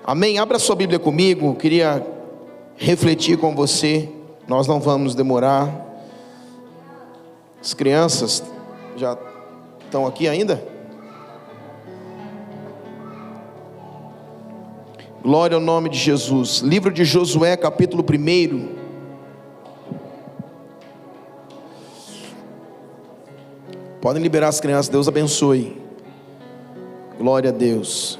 Amém? Abra sua Bíblia comigo, queria refletir com você, nós não vamos demorar. As crianças já estão aqui ainda? Glória ao nome de Jesus. Livro de Josué, capítulo 1. Podem liberar as crianças, Deus abençoe. Glória a Deus.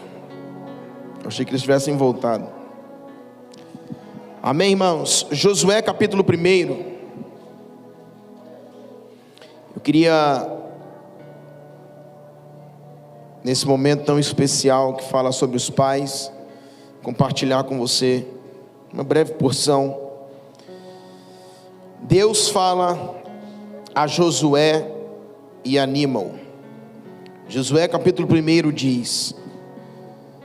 Eu achei que eles tivessem voltado. Amém, irmãos? Josué capítulo 1. Eu queria, nesse momento tão especial que fala sobre os pais, compartilhar com você uma breve porção. Deus fala a Josué e anima-o. Josué capítulo 1 diz: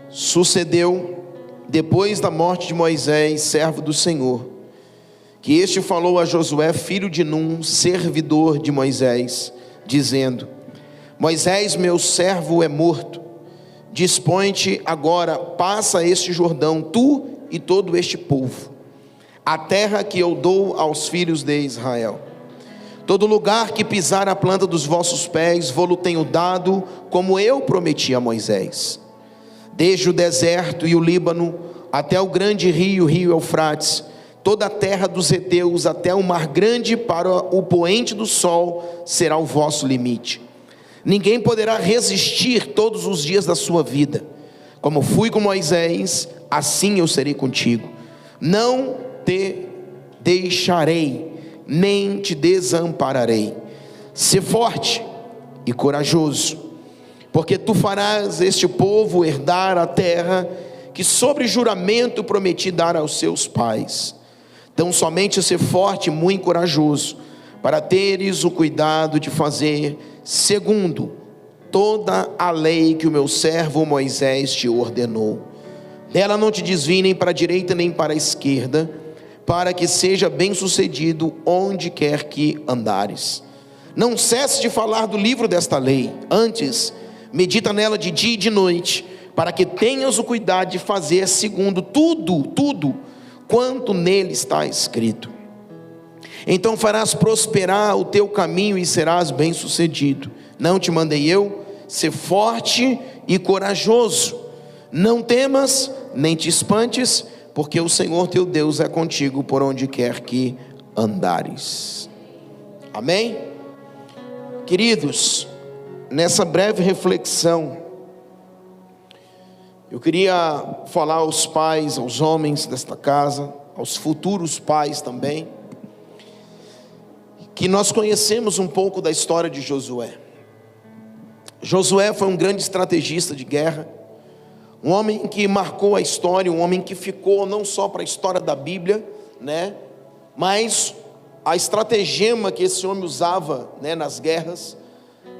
sucedeu, depois da morte de Moisés, servo do Senhor, que este falou a Josué, filho de Num, servidor de Moisés, dizendo: Moisés, meu servo, é morto. Dispõe-te agora, passa este Jordão, tu e todo este povo, a terra que eu dou aos filhos de Israel. Todo lugar que pisar a planta dos vossos pés, vou-lo tenho dado, como eu prometi a Moisés. Desde o deserto e o Líbano, até o grande rio, o rio Eufrates, toda a terra dos heteus, até o mar grande para o poente do sol, será o vosso limite. Ninguém poderá resistir todos os dias da sua vida. Como fui com Moisés, assim eu serei contigo. Não te deixarei, nem te desampararei. Sê forte e corajoso, porque tu farás este povo herdar a terra que sobre juramento prometi dar aos seus pais. Então somente ser forte e muito corajoso, para teres o cuidado de fazer segundo toda a lei que o meu servo Moisés te ordenou. Dela não te desvie nem para a direita nem para a esquerda, para que seja bem sucedido onde quer que andares. Não cesse de falar do livro desta lei, antes medita nela de dia e de noite, para que tenhas o cuidado de fazer segundo tudo quanto nele está escrito. Então farás prosperar o teu caminho e serás bem sucedido. Não te mandei eu? Ser forte e corajoso. Não temas, nem te espantes, porque o Senhor teu Deus é contigo por onde quer que andares. Amém? Queridos, nessa breve reflexão, eu queria falar aos pais, aos homens desta casa, aos futuros pais também, que nós conhecemos um pouco da história de Josué. Josué foi um grande estrategista de guerra, um homem que marcou a história, um homem que ficou não só para a história da Bíblia, mas a estratagema que esse homem usava, nas guerras,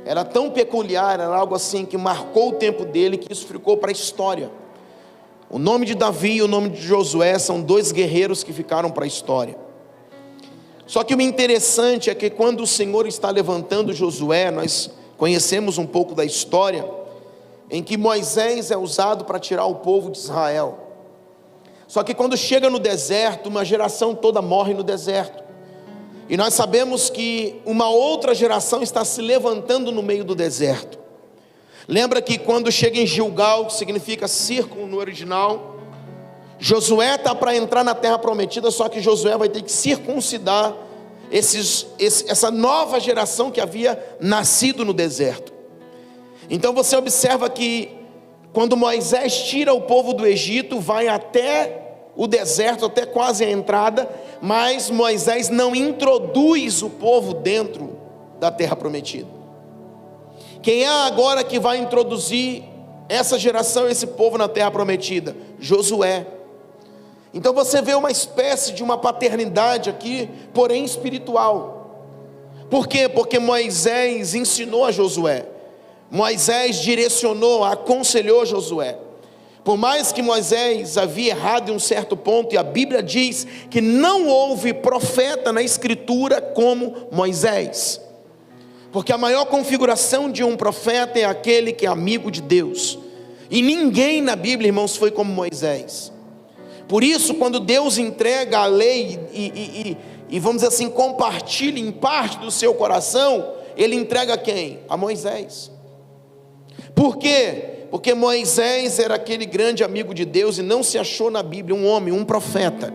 era tão peculiar, era algo assim que marcou o tempo dele, que isso ficou para a história. O nome de Davi e o nome de Josué são dois guerreiros que ficaram para a história. Só que o interessante é que quando o Senhor está levantando Josué, nós conhecemos um pouco da história, em que Moisés é usado para tirar o povo de Israel. Só que quando chega no deserto, uma geração toda morre no deserto. E nós sabemos que uma outra geração está se levantando no meio do deserto. Lembra que quando chega em Gilgal, que significa círculo no original, Josué está para entrar na terra prometida, só que Josué vai ter que circuncidar essa nova geração que havia nascido no deserto. Então você observa que quando Moisés tira o povo do Egito, vai até o deserto, até quase a entrada, mas Moisés não introduz o povo dentro da terra prometida. Quem é agora que vai introduzir essa geração, esse povo na terra prometida? Josué. Então você vê uma espécie de uma paternidade aqui, porém espiritual. Por quê? Porque Moisés ensinou a Josué, Moisés direcionou, aconselhou Josué. Por mais que Moisés havia errado em um certo ponto, e a Bíblia diz que não houve profeta na escritura como Moisés, porque a maior configuração de um profeta é aquele que é amigo de Deus, E ninguém na Bíblia, irmãos, foi como Moisés. Por isso, quando Deus entrega a lei e vamos dizer assim, compartilha em parte do seu coração, Ele entrega a quem? A Moisés. Por quê? Porque Moisés era aquele grande amigo de Deus e não se achou na Bíblia um homem, um profeta.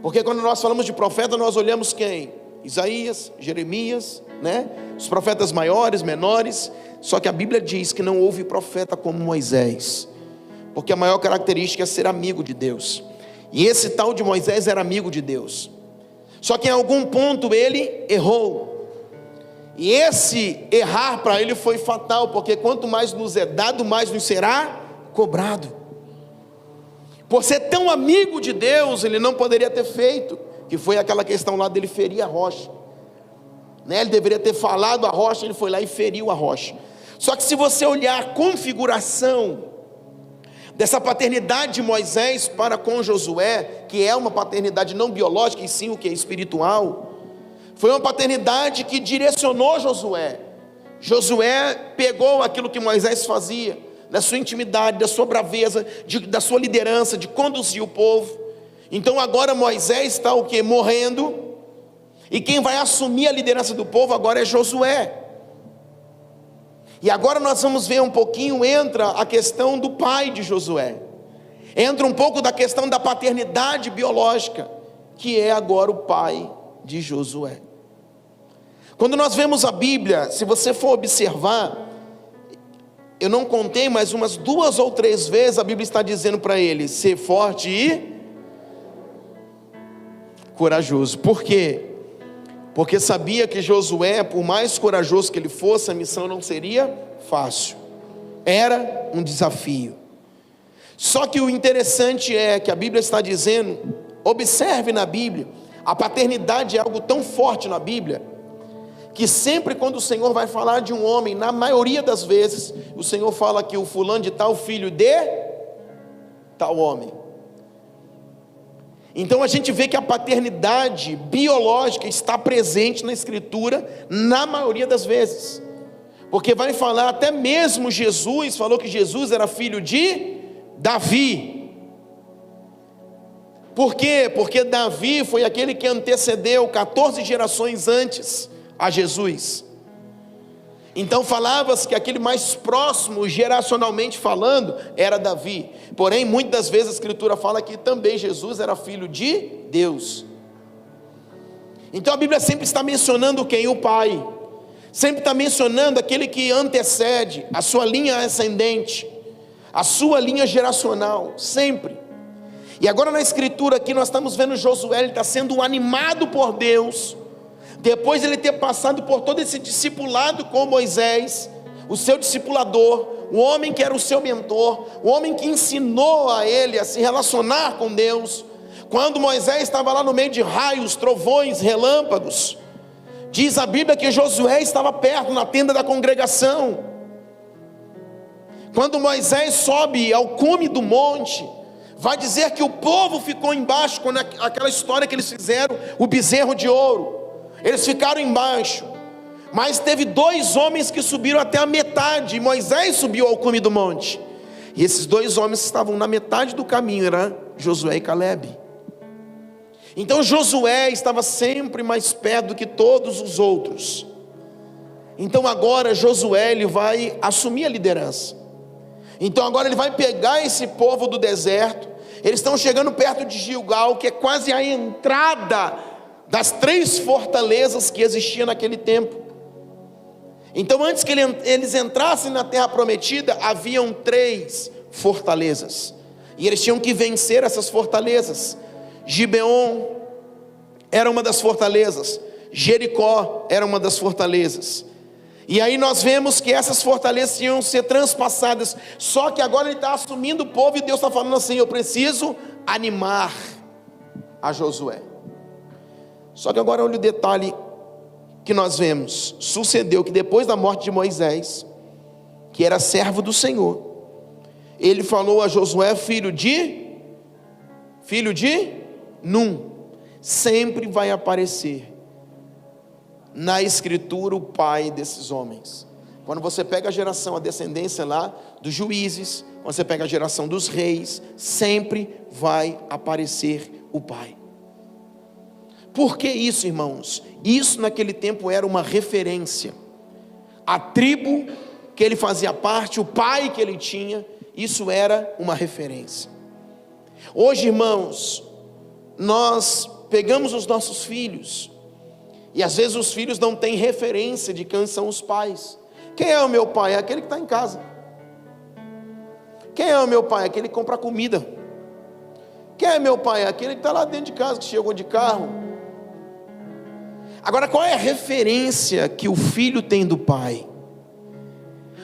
Porque quando nós falamos de profeta, nós olhamos quem? Isaías, Jeremias, né? Os profetas maiores, menores. Só que a Bíblia diz que não houve profeta como Moisés, porque a maior característica é ser amigo de Deus. E esse tal de Moisés era amigo de Deus. Só que em algum ponto ele errou. E esse errar para ele foi fatal, porque quanto mais nos é dado, mais nos será cobrado. Por ser tão amigo de Deus, ele não poderia ter feito, que foi aquela questão lá dele ferir a rocha, né? Ele deveria ter falado a rocha, ele foi lá e feriu a rocha. Só que se você olhar a configuração dessa paternidade de Moisés para com Josué, que é uma paternidade não biológica, e sim o que é espiritual, foi uma paternidade que direcionou Josué. Josué pegou aquilo que Moisés fazia, da sua intimidade, da sua braveza, da sua liderança, de conduzir o povo. Então agora Moisés está o que? Morrendo, e quem vai assumir a liderança do povo agora é Josué. E agora nós vamos ver um pouquinho, entra a questão do pai de Josué, entra um pouco da questão da paternidade biológica, que é agora o pai de Josué. Quando nós vemos a Bíblia, se você for observar, eu não contei, mas umas 2 ou 3 vezes a Bíblia está dizendo para ele, ser forte e corajoso. Por quê? Porque sabia que Josué, por mais corajoso que ele fosse, a missão não seria fácil, era um desafio. Só que o interessante é que a Bíblia está dizendo, observe na Bíblia, a paternidade é algo tão forte na Bíblia, que sempre quando o Senhor vai falar de um homem, na maioria das vezes, o Senhor fala que o fulano de tal, filho de tal homem. Então a gente vê que a paternidade biológica está presente na Escritura, na maioria das vezes, porque vai falar, até mesmo Jesus falou que Jesus era filho de Davi. Por quê? Porque Davi foi aquele que antecedeu 14 gerações antes a Jesus. Então falava-se que aquele mais próximo, geracionalmente falando, era Davi. Porém, muitas das vezes a Escritura fala que também Jesus era filho de Deus. Então a Bíblia sempre está mencionando quem? O Pai. Sempre está mencionando aquele que antecede, a sua linha ascendente, a sua linha geracional, sempre. E agora na Escritura aqui nós estamos vendo Josué, ele está sendo animado por Deus, depois de ele ter passado por todo esse discipulado com Moisés, o seu discipulador, o homem que era o seu mentor, o homem que ensinou a ele a se relacionar com Deus. Quando Moisés estava lá no meio de raios, trovões, relâmpagos, diz a Bíblia que Josué estava perto na tenda da congregação. Quando Moisés sobe ao cume do monte, vai dizer que o povo ficou embaixo, quando aquela história que eles fizeram, o bezerro de ouro, eles ficaram embaixo, mas teve 2 homens que subiram até a metade, e Moisés subiu ao cume do monte, e esses 2 homens estavam na metade do caminho, eram Josué e Calebe. Então Josué estava sempre mais perto do que todos os outros. Então agora Josué, ele vai assumir a liderança. Então agora ele vai pegar esse povo do deserto, eles estão chegando perto de Gilgal, que é quase a entrada das 3 fortalezas que existiam naquele tempo. Então antes que eles entrassem na terra prometida, haviam 3 fortalezas, e eles tinham que vencer essas fortalezas. Gibeon era uma das fortalezas, Jericó era uma das fortalezas. E aí nós vemos que essas fortalezas iam ser transpassadas. Só que agora ele está assumindo o povo, e Deus está falando assim, eu preciso animar a Josué. Só que agora olha o detalhe que nós vemos. Sucedeu que depois da morte de Moisés, que era servo do Senhor, ele falou a Josué, filho de Num. Sempre vai aparecer na Escritura o pai desses homens. Quando você pega a geração, a descendência lá dos juízes, quando você pega a geração dos reis, sempre vai aparecer o pai. Por que isso, irmãos? Isso naquele tempo era uma referência. A tribo que ele fazia parte, o pai que ele tinha, isso era uma referência. Hoje, irmãos, nós pegamos os nossos filhos, e às vezes os filhos não têm referência de quem são os pais. Quem é o meu pai? É aquele que está em casa. Quem é o meu pai? É aquele que compra comida. Quem é meu pai? É aquele que está lá dentro de casa, que chegou de carro. Agora, qual é a referência que o filho tem do pai?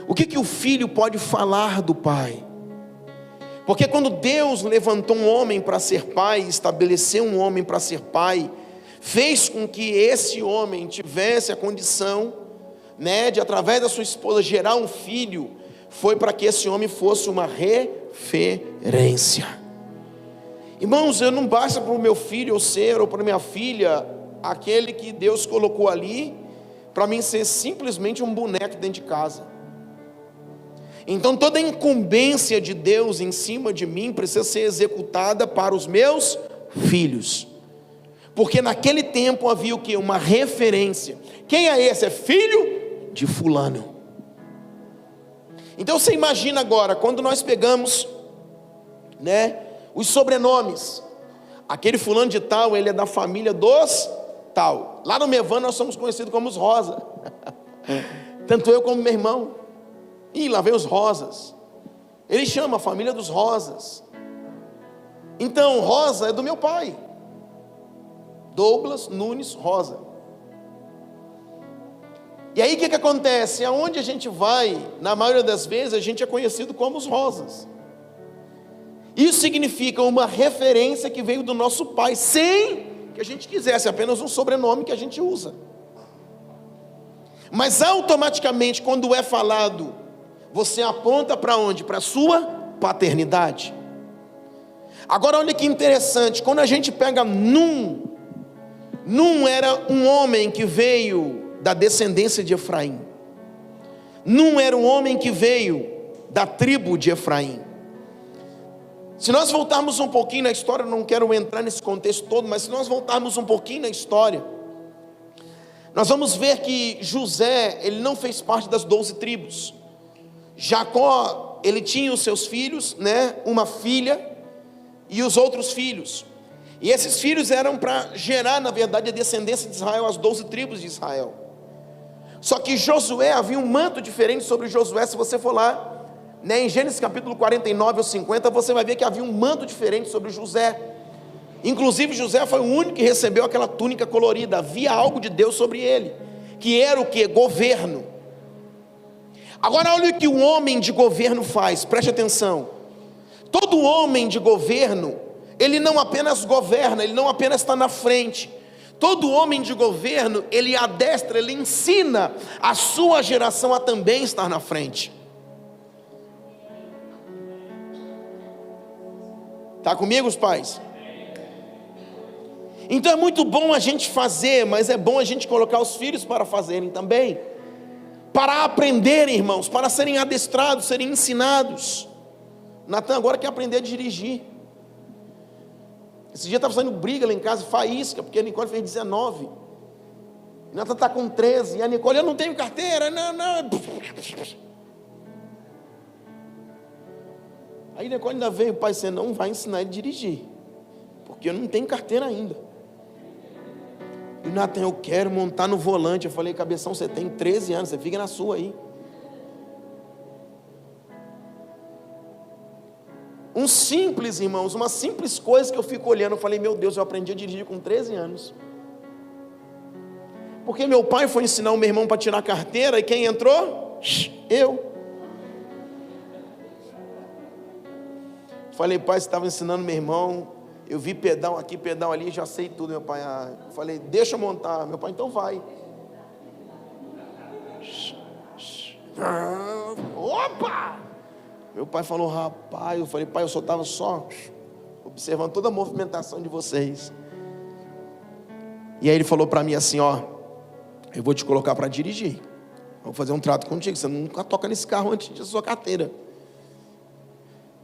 O que o filho pode falar do pai? Porque quando Deus levantou um homem para ser pai, estabeleceu um homem para ser pai, fez com que esse homem tivesse a condição, de através da sua esposa gerar um filho, foi para que esse homem fosse uma referência. Irmãos, eu não basta para o meu filho ou ser, ou para minha filha, aquele que Deus colocou ali, para mim ser simplesmente um boneco dentro de casa. Então toda a incumbência de Deus em cima de mim precisa ser executada para os meus filhos, porque naquele tempo havia o que? Uma referência. Quem é esse? É filho de fulano. Então você imagina agora, quando nós pegamos, os sobrenomes, aquele fulano de tal, ele é da família dos tal. Lá no Mevan nós somos conhecidos como os Rosa, tanto eu como meu irmão. E lá vem os Rosas. Ele chama a família dos Rosas. Então Rosa é do meu pai, Douglas Nunes Rosa. E aí o que acontece? Aonde a gente vai, na maioria das vezes a gente é conhecido como os Rosas. Isso significa uma referência que veio do nosso pai, sem que a gente quisesse, apenas um sobrenome que a gente usa. Mas automaticamente quando é falado, você aponta para onde? Para a sua paternidade. Agora olha que interessante, quando a gente pega Num era um homem que veio da descendência de Efraim. Num era um homem que veio da tribo de Efraim. Se nós voltarmos um pouquinho na história, eu não quero entrar nesse contexto todo, mas se nós voltarmos um pouquinho na história, nós vamos ver que José, ele não fez parte das 12 tribos. Jacó, ele tinha os seus filhos, uma filha e os outros filhos. E esses filhos eram para gerar, na verdade, a descendência de Israel, as 12 tribos de Israel. Só que Josué, havia um manto diferente sobre Josué. Se você for lá, em Gênesis capítulo 49 ou 50, você vai ver que havia um manto diferente sobre José. Inclusive José foi o único que recebeu aquela túnica colorida. Havia algo de Deus sobre ele, que era o que? Governo. Agora olha o que um homem de governo faz, preste atenção. Todo homem de governo, ele não apenas governa, ele não apenas está na frente. Todo homem de governo, ele adestra, ele ensina a sua geração a também estar na frente. Está comigo, os pais? Então é muito bom a gente fazer, mas é bom a gente colocar os filhos para fazerem também. Para aprenderem, irmãos, para serem adestrados, serem ensinados. Natan agora quer aprender a dirigir. Esse dia estava fazendo briga lá em casa, faísca, porque a Nicole fez 19. E Natan está com 13. E a Nicole, eu não tenho carteira, não. Aí a Nicole ainda veio, pai, você não vai ensinar ele a dirigir, porque eu não tenho carteira ainda. E Natan, eu quero montar no volante. Eu falei, cabeção, você tem 13 anos, você fica na sua aí. Um simples, irmãos, uma simples coisa que eu fico olhando, eu falei, meu Deus, eu aprendi a dirigir com 13 anos. Porque meu pai foi ensinar o meu irmão para tirar a carteira, e quem entrou? Eu. Falei, pai, você estava ensinando meu irmão, eu vi pedal aqui, pedal ali, já sei tudo, meu pai. Falei, deixa eu montar. Meu pai, então vai. Opa! Meu pai falou, rapaz. Eu falei, pai, eu só estava observando toda a movimentação de vocês. E aí ele falou para mim assim, eu vou te colocar para dirigir. vou fazer um trato contigo, você nunca toca nesse carro antes da sua carteira.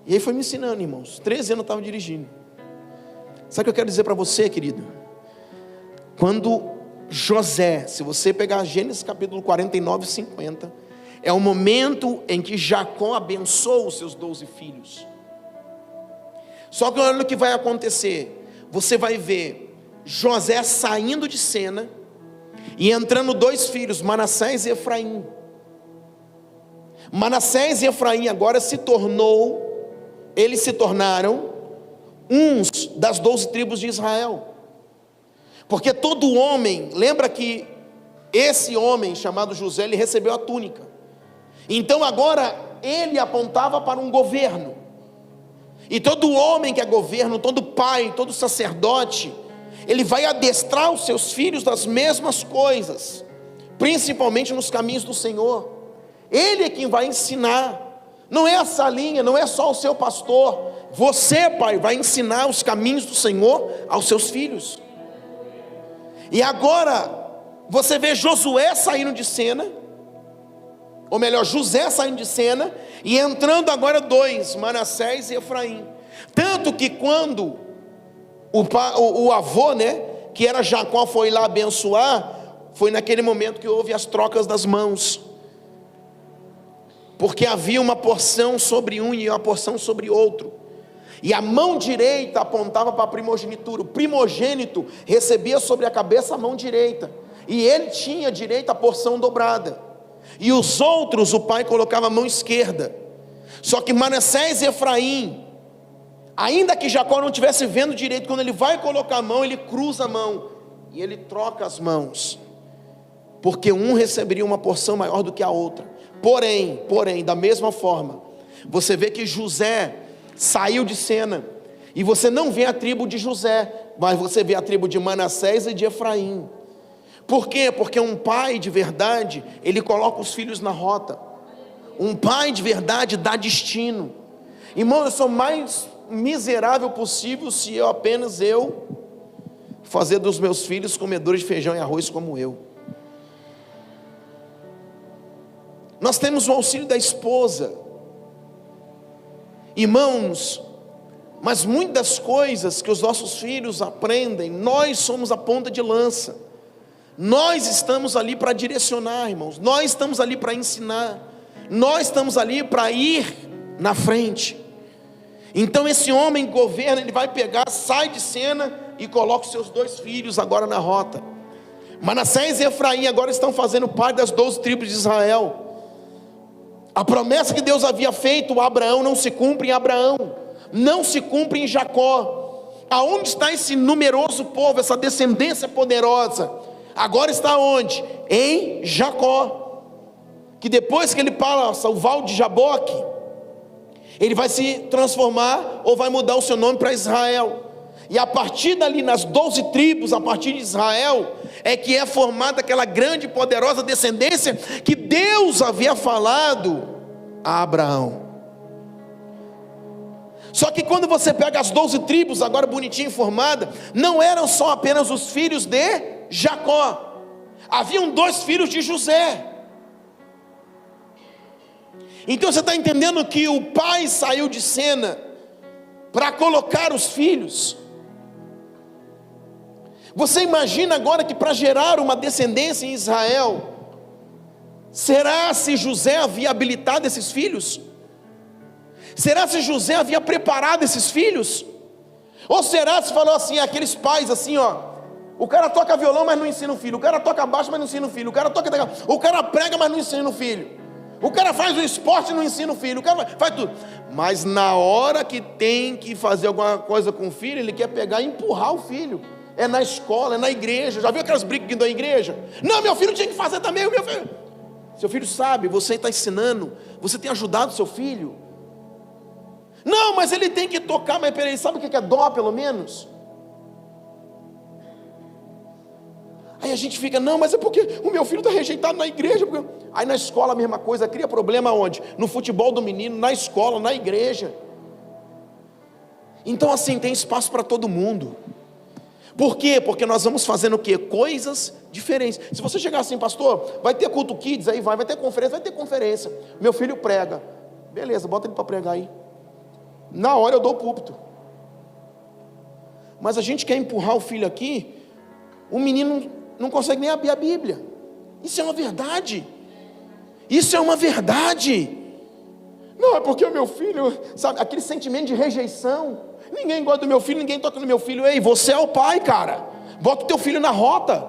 E aí foi me ensinando, irmãos. 13 anos eu estava dirigindo. Sabe o que eu quero dizer para você, querido? Quando José, se você pegar Gênesis capítulo 49 e 50, é o momento em que Jacó abençoa os seus 12 filhos. Só que olha o que vai acontecer. Você vai ver José saindo de cena e entrando 2 filhos, Manassés e Efraim. Manassés e Efraim agora eles se tornaram uns das 12 tribos de Israel. Porque todo homem, lembra que esse homem chamado José, ele recebeu a túnica. Então agora ele apontava para um governo. E todo homem que é governo, todo pai, todo sacerdote, ele vai adestrar os seus filhos das mesmas coisas, principalmente nos caminhos do Senhor. Ele é quem vai ensinar. Não é a salinha, não é só o seu pastor. Você, pai, vai ensinar os caminhos do Senhor aos seus filhos. E agora, você vê Josué saindo de cena, ou melhor, José saindo de cena, e entrando agora 2, Manassés e Efraim. Tanto que quando o avô, que era Jacó, foi lá abençoar, foi naquele momento que houve as trocas das mãos. Porque havia uma porção sobre um e uma porção sobre outro. E a mão direita apontava para a primogenitura. O primogênito recebia sobre a cabeça a mão direita. E ele tinha direito à porção dobrada. E os outros, o pai colocava a mão esquerda. Só que Manassés e Efraim, ainda que Jacó não estivesse vendo direito, quando ele vai colocar a mão, ele cruza a mão. E ele troca as mãos. Porque um receberia uma porção maior do que a outra. Porém, da mesma forma, você vê que José saiu de cena, e você não vê a tribo de José, mas você vê a tribo de Manassés e de Efraim. Por quê? Porque um pai de verdade, ele coloca os filhos na rota. Um pai de verdade dá destino. Irmão, eu sou mais miserável possível se apenas eu fazer dos meus filhos comedores de feijão e arroz como eu. Nós temos o auxílio da esposa. Irmãos, mas muitas coisas que os nossos filhos aprendem, nós somos a ponta de lança. Nós estamos ali para direcionar, irmãos. Nós estamos ali para ensinar. Nós estamos ali para ir na frente. Então esse homem governa, ele vai pegar, sai de cena e coloca os seus 2 filhos agora na rota. Manassés e Efraim agora estão fazendo parte das 12 tribos de Israel. A promessa que Deus havia feito a Abraão não se cumpre em Abraão, não se cumpre em Jacó. Aonde está esse numeroso povo, essa descendência poderosa? Agora está onde? Em Jacó. Que depois que ele passa o Val de Jaboque, ele vai se transformar ou vai mudar o seu nome para Israel. E a partir dali, nas 12 tribos, a partir de Israel, é que é formada aquela grande e poderosa descendência que Deus havia falado a Abraão. Só que quando você pega as 12 tribos, agora bonitinha formada, não eram só apenas os filhos de Jacó. Haviam 2 filhos de José. Então você está entendendo que o pai saiu de cena para colocar os filhos. Você imagina agora que para gerar uma descendência em Israel, será se José havia habilitado esses filhos? Será se José havia preparado esses filhos? Ou será se falou assim, aqueles pais assim, o cara toca violão, mas não ensina o filho. O cara toca baixo, mas não ensina o filho. O cara prega, mas não ensina o filho. O cara faz o esporte e não ensina o filho. O cara faz tudo. Mas na hora que tem que fazer alguma coisa com o filho, ele quer pegar e empurrar o filho. É na escola, é na igreja. Já viu aquelas brigas que dão na igreja? Não, meu filho tinha que fazer também, meu filho. Seu filho sabe, você está ensinando, você tem ajudado seu filho. Não, mas ele tem que tocar, mas peraí, sabe o que é dó pelo menos? Aí a gente fica, não, mas é porque o meu filho está rejeitado na igreja. Aí na escola a mesma coisa, cria problema onde? No futebol do menino, na escola, na igreja. Então assim, tem espaço para todo mundo. Por quê? Porque nós vamos fazendo o quê? Coisas diferentes. Se você chegar assim, pastor, vai ter culto kids, aí vai ter conferência, vai ter conferência. Meu filho prega. Beleza, bota ele para pregar aí. Na hora eu dou o púlpito. Mas a gente quer empurrar o filho aqui, o menino não consegue nem abrir a Bíblia. Isso é uma verdade. Isso é uma verdade. Não, é porque o meu filho, sabe, aquele sentimento de rejeição. Ninguém gosta do meu filho, ninguém toca no meu filho. Ei, você é o pai, cara. Bota o teu filho na rota.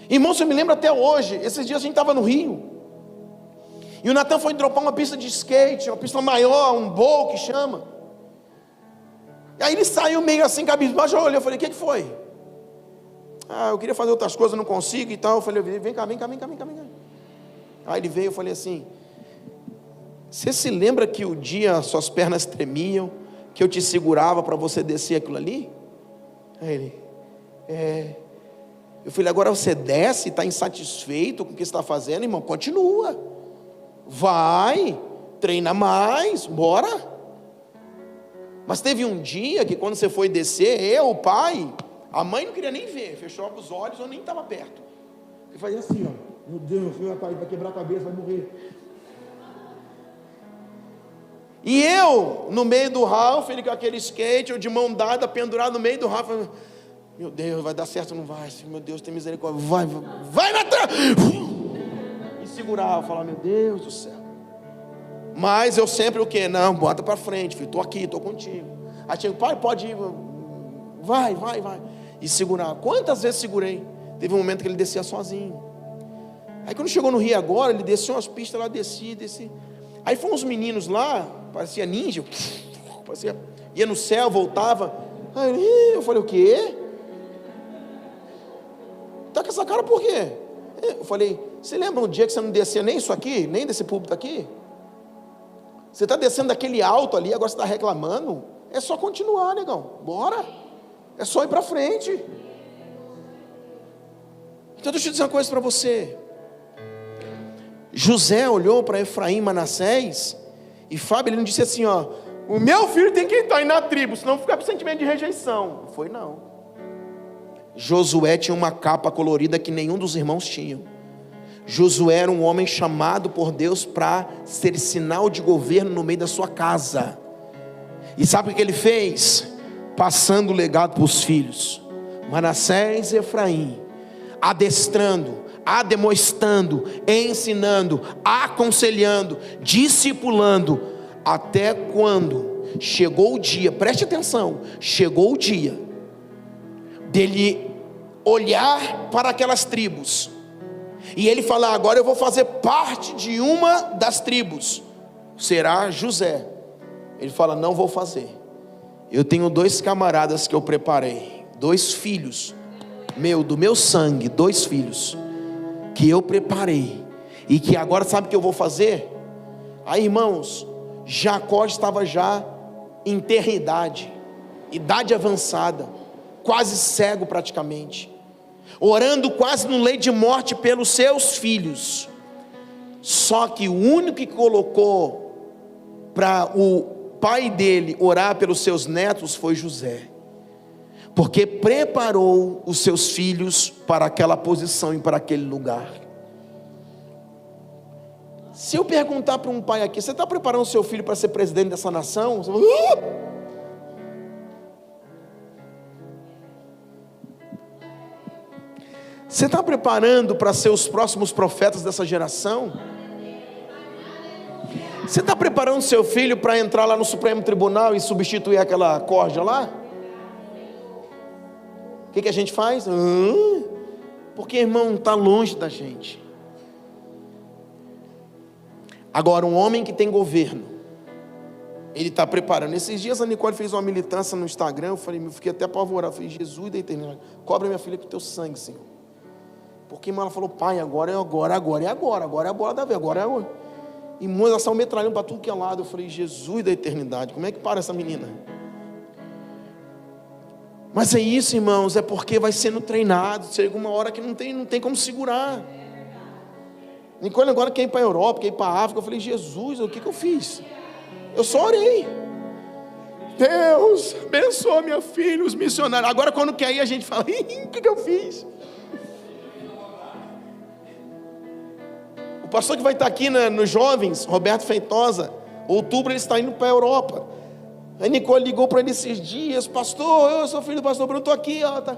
Irmão, você me lembra até hoje. Esses dias a gente estava no Rio. E o Natan foi dropar uma pista de skate, uma pista maior, um bowl que chama. E aí ele saiu meio assim, cabisbaixo. Eu olhei, eu falei, o que foi? Ah, eu queria fazer outras coisas, não consigo e tal. Eu falei, vem cá. Aí ele veio, eu falei assim, você se lembra que o dia suas pernas tremiam, que eu te segurava para você descer aquilo ali? Aí ele, eu falei, agora você desce, está insatisfeito com o que você está fazendo, irmão? Continua, vai, treina mais, bora. Mas teve um dia que quando você foi descer, eu, o pai, a mãe não queria nem ver, fechou os olhos, eu nem estava perto. Ele fazia assim, ó, meu Deus, vai quebrar a cabeça, vai morrer. E eu, no meio do Ralph, ele com aquele skate, eu de mão dada, pendurado no meio do Ralph, meu Deus, vai dar certo ou não vai? Meu Deus, tem misericórdia, vai Natan! E segurava, falava, meu Deus do céu. Mas eu sempre o quê? Não, bota para frente, filho, estou aqui, estou contigo. Aí tinha, pai, pode ir, vai. E segurava. Quantas vezes segurei? Teve um momento que ele descia sozinho. Aí quando chegou no Rio agora, ele desceu umas pistas lá, descia. Aí foram uns meninos lá, parecia ninja, ia no céu, voltava. Aí eu falei, o quê? Tá com essa cara por quê? Eu falei, você lembra um dia que você não descia nem isso aqui, nem desse púlpito aqui? Você está descendo daquele alto ali, agora você está reclamando? É só continuar, negão, bora. É só ir para frente. Então deixa eu dizer uma coisa para você. José olhou para Efraim e Manassés, e Fábio, ele não disse assim, ó, o meu filho tem que estar aí na tribo, senão fica com sentimento de rejeição. Não foi não. Josué tinha uma capa colorida que nenhum dos irmãos tinham. Josué era um homem chamado por Deus para ser sinal de governo no meio da sua casa. E sabe o que ele fez? Passando o legado para os filhos, Manassés e Efraim, adestrando, ademoestando, ensinando, aconselhando, discipulando, até quando chegou o dia, preste atenção, chegou o dia dele olhar para aquelas tribos, e ele falar, agora eu vou fazer parte de uma das tribos, será José. Ele fala, não vou fazer, eu tenho 2 camaradas que eu preparei, 2 filhos, do meu sangue, 2 filhos, que eu preparei, e que agora sabe o que eu vou fazer? Aí irmãos, Jacó estava já em terra-idade, idade avançada, quase cego praticamente, orando quase no leito de morte pelos seus filhos. Só que o único que colocou para o pai dele orar pelos seus netos foi José, porque preparou os seus filhos para aquela posição e para aquele lugar. Se eu perguntar para um pai aqui, você está preparando o seu filho para ser presidente dessa nação? Você fala, você está preparando para ser os próximos profetas dessa geração? Você está preparando seu filho para entrar lá no Supremo Tribunal e substituir aquela corja lá? O que a gente faz? Porque irmão, está longe da gente. Agora um homem que tem governo, ele está preparando. Esses dias a Nicole fez uma militância no Instagram, eu fiquei até apavorado, eu falei, Jesus da eternidade, cobre minha filha com o teu sangue, Senhor. Porque irmã, ela falou, pai, agora é a bola da vez, agora é agora. E muitas são metralhando para tudo que é lado. Eu falei, Jesus da eternidade, como é que para essa menina? Mas é isso, irmãos, é porque vai sendo treinado. Chega uma hora que não tem como segurar. Nicole agora quer ir para a Europa, quer ir para a África. Eu falei, Jesus, o que eu fiz? Eu só orei. Deus, abençoa minha filha, os missionários. Agora quando quer ir a gente fala, o que eu fiz? O pastor que vai estar aqui nos jovens, Roberto Feitosa, outubro ele está indo para a Europa. A Nicole ligou para ele esses dias, pastor, eu sou filho do pastor Bruno, estou aqui, ó, tá.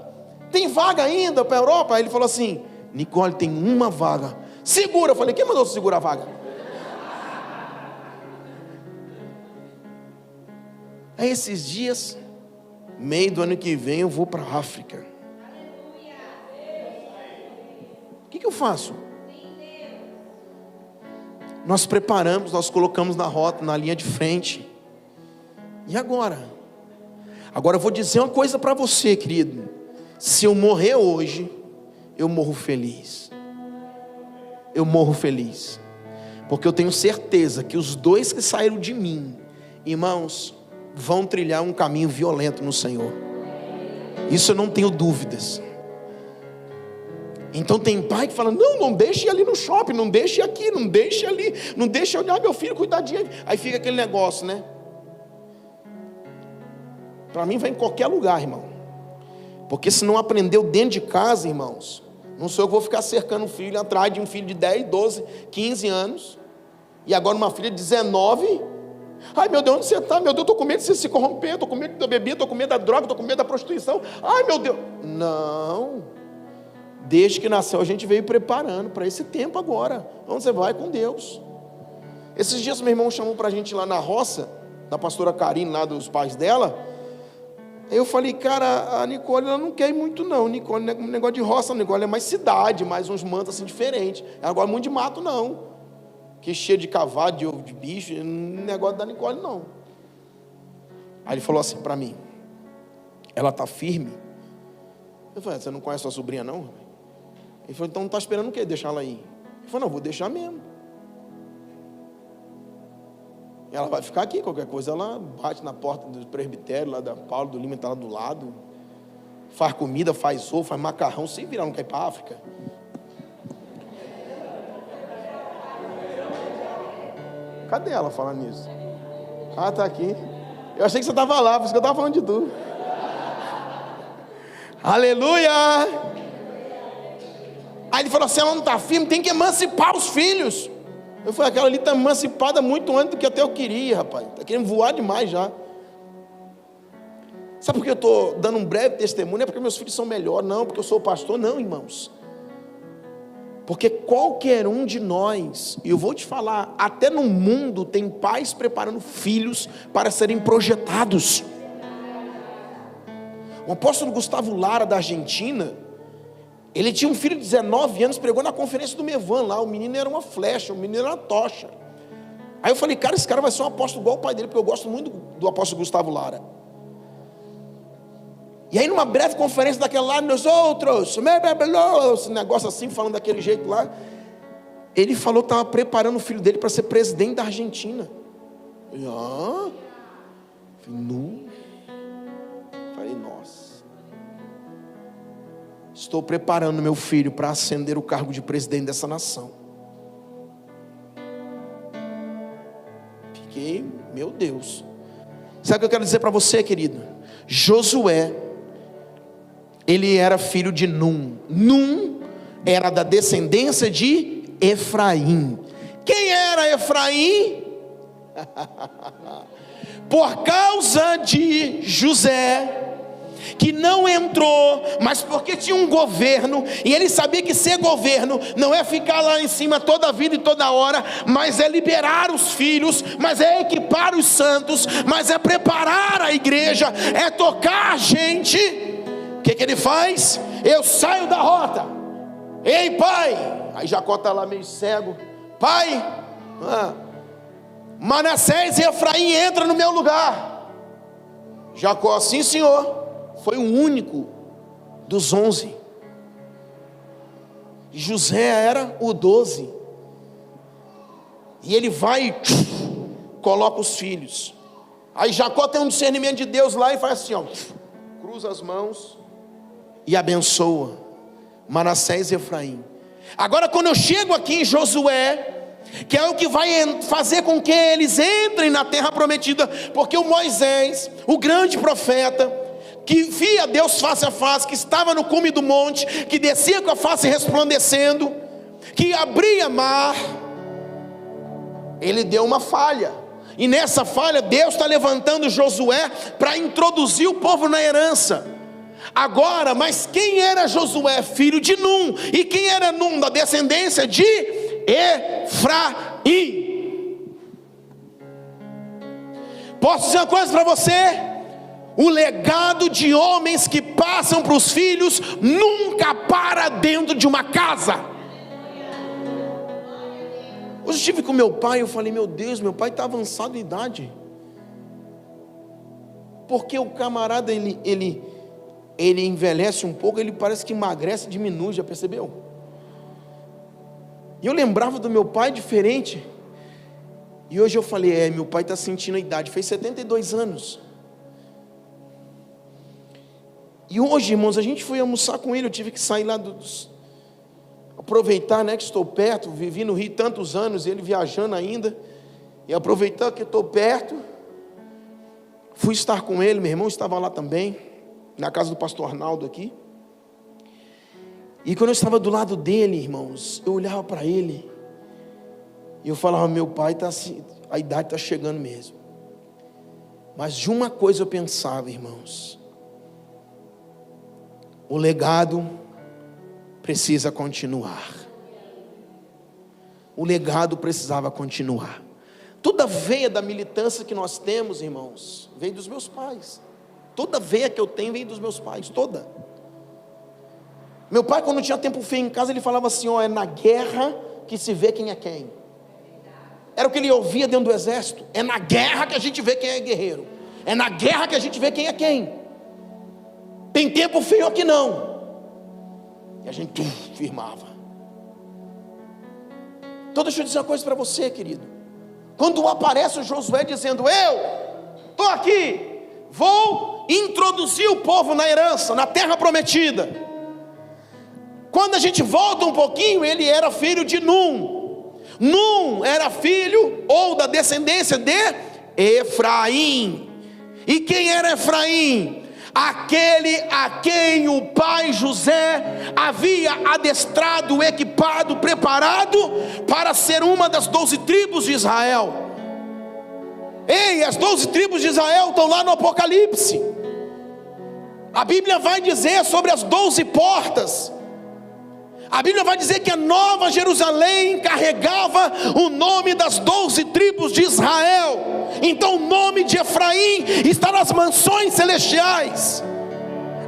Tem vaga ainda para a Europa? Aí ele falou assim, Nicole, tem uma vaga, segura. Eu falei, quem mandou você segurar a vaga? Aí esses dias, meio do ano que vem eu vou para a África. O que eu faço? Nós preparamos, nós colocamos na rota, na linha de frente. E agora? Agora eu vou dizer uma coisa para você, querido. Se eu morrer hoje, eu morro feliz. Eu morro feliz. Porque eu tenho certeza que os dois que saíram de mim, irmãos, vão trilhar um caminho violento no Senhor. Isso eu não tenho dúvidas. Então tem pai que fala, não deixe ir ali no shopping, não deixe ir aqui, não deixe ali, não deixe olhar meu filho, cuidadinho. Aí fica aquele negócio, né? Para mim vai em qualquer lugar, irmão. Porque se não aprendeu dentro de casa, irmãos, não sou eu que vou ficar cercando um filho atrás de um filho de 10, 12, 15 anos. E agora uma filha de 19. Ai meu Deus, onde você está? Meu Deus, estou com medo de você se corromper, estou com medo da bebida, estou com medo da droga, estou com medo da prostituição. Ai meu Deus. Não. Desde que nasceu a gente veio preparando para esse tempo agora. Onde você vai com Deus. Esses dias meu irmão chamou para a gente lá na roça, da pastora Karine, lá dos pais dela. Aí eu falei, cara, a Nicole ela não quer ir muito não. Nicole não é um negócio de roça, Nicole é mais cidade, mais uns mantos assim diferentes. Ela gosta muito de mato não. Que cheio de cavalo, de bicho, não é negócio da Nicole não. Aí ele falou assim para mim, ela está firme? Eu falei, você não conhece sua sobrinha não? Ele falou, então não está esperando o quê? Deixar ela ir? Ele falou, não, vou deixar mesmo. Ela vai ficar aqui, qualquer coisa ela bate na porta do presbitério, lá da Paulo do Lima, está lá do lado, faz comida, faz sopa, faz macarrão, se virar, não quer ir para a África. Cadê ela falando nisso? Ah, está aqui. Eu achei que você estava lá, por isso que eu estava falando de tu. Aleluia! Aí ele falou assim, ela não está firme, tem que emancipar os filhos. Eu falei, aquela ali está emancipada muito antes do que até eu queria, rapaz. Está querendo voar demais já. Sabe por que eu estou dando um breve testemunho? Não é porque meus filhos são melhores, não, porque eu sou pastor, não, irmãos. Porque qualquer um de nós, e eu vou te falar, até no mundo tem pais preparando filhos para serem projetados. O apóstolo Gustavo Lara, da Argentina, ele tinha um filho de 19 anos, pregou na conferência do Mevan lá, o menino era uma flecha, o menino era uma tocha. Aí eu falei, cara, esse cara vai ser um apóstolo igual o pai dele, porque eu gosto muito do apóstolo Gustavo Lara. E aí numa breve conferência daquela lá, nós outros, esse negócio assim, falando daquele jeito lá, ele falou que estava preparando o filho dele para ser presidente da Argentina. Eu falei, nu. Falei, nossa. Estou preparando meu filho para ascender o cargo de presidente dessa nação. Fiquei, meu Deus. Sabe o que eu quero dizer para você, querido? Josué, ele era filho de Num. Num era da descendência de Efraim. Quem era Efraim? Por causa de José, que não entrou, mas porque tinha um governo, e ele sabia que ser governo não é ficar lá em cima toda a vida e toda hora, mas é liberar os filhos, mas é equipar os santos, mas é preparar a igreja, é tocar a gente. O que ele faz? Eu saio da rota. Ei pai, aí Jacó está lá meio cego, pai, Manassés e Efraim entra no meu lugar. Jacó, sim senhor. Foi o único dos 11. José era o 12. E ele vai e coloca os filhos. Aí Jacó tem um discernimento de Deus lá e faz assim, ó, cruza as mãos e abençoa Manassés e Efraim. Agora quando eu chego aqui em Josué, que é o que vai fazer com que eles entrem na terra prometida, porque o Moisés, o grande profeta, que via Deus face a face, que estava no cume do monte, que descia com a face resplandecendo, que abria mar, ele deu uma falha, e nessa falha Deus está levantando Josué para introduzir o povo na herança. Agora, mas quem era Josué? Filho de Num. E quem era Num? Da descendência de Efraim. Posso dizer uma coisa para você? O legado de homens que passam para os filhos nunca para dentro de uma casa. Hoje eu estive com meu pai, eu falei, meu Deus, meu pai está avançado em idade. Porque o camarada, ele envelhece um pouco, ele parece que emagrece, diminui, já percebeu? E eu lembrava do meu pai diferente. E hoje eu falei, meu pai está sentindo a idade, fez 72 anos. E hoje, irmãos, a gente foi almoçar com ele, eu tive que sair lá aproveitar, né, que estou perto, vivi no Rio tantos anos, ele viajando ainda, e aproveitar que estou perto, fui estar com ele, meu irmão estava lá também, na casa do pastor Arnaldo aqui, e quando eu estava do lado dele, irmãos, eu olhava para ele, e eu falava, meu pai está assim, a idade está chegando mesmo, mas de uma coisa eu pensava, irmãos, o legado precisa continuar. O legado precisava continuar. Toda a veia da militância que nós temos, irmãos, vem dos meus pais. Toda a veia que eu tenho vem dos meus pais, toda. Meu pai, quando tinha tempo feio em casa, ele falava assim, é na guerra que se vê quem é quem. Era o que ele ouvia dentro do exército. É na guerra que a gente vê quem é guerreiro. É na guerra que a gente vê quem é quem. Tem tempo feio aqui não. E a gente firmava. Então deixa eu dizer uma coisa para você, querido. Quando aparece o Josué dizendo, eu estou aqui, vou introduzir o povo na herança, na terra prometida. Quando a gente volta um pouquinho, ele era filho de Num. Num era filho ou da descendência de Efraim. E quem era Efraim? Aquele a quem o pai José havia adestrado, equipado, preparado para ser uma das 12 tribos de Israel. Ei, as 12 tribos de Israel estão lá no Apocalipse. A Bíblia vai dizer sobre as 12 portas. A Bíblia vai dizer que a Nova Jerusalém carregava o nome das 12 tribos de Israel. Então o nome de Efraim está nas mansões celestiais,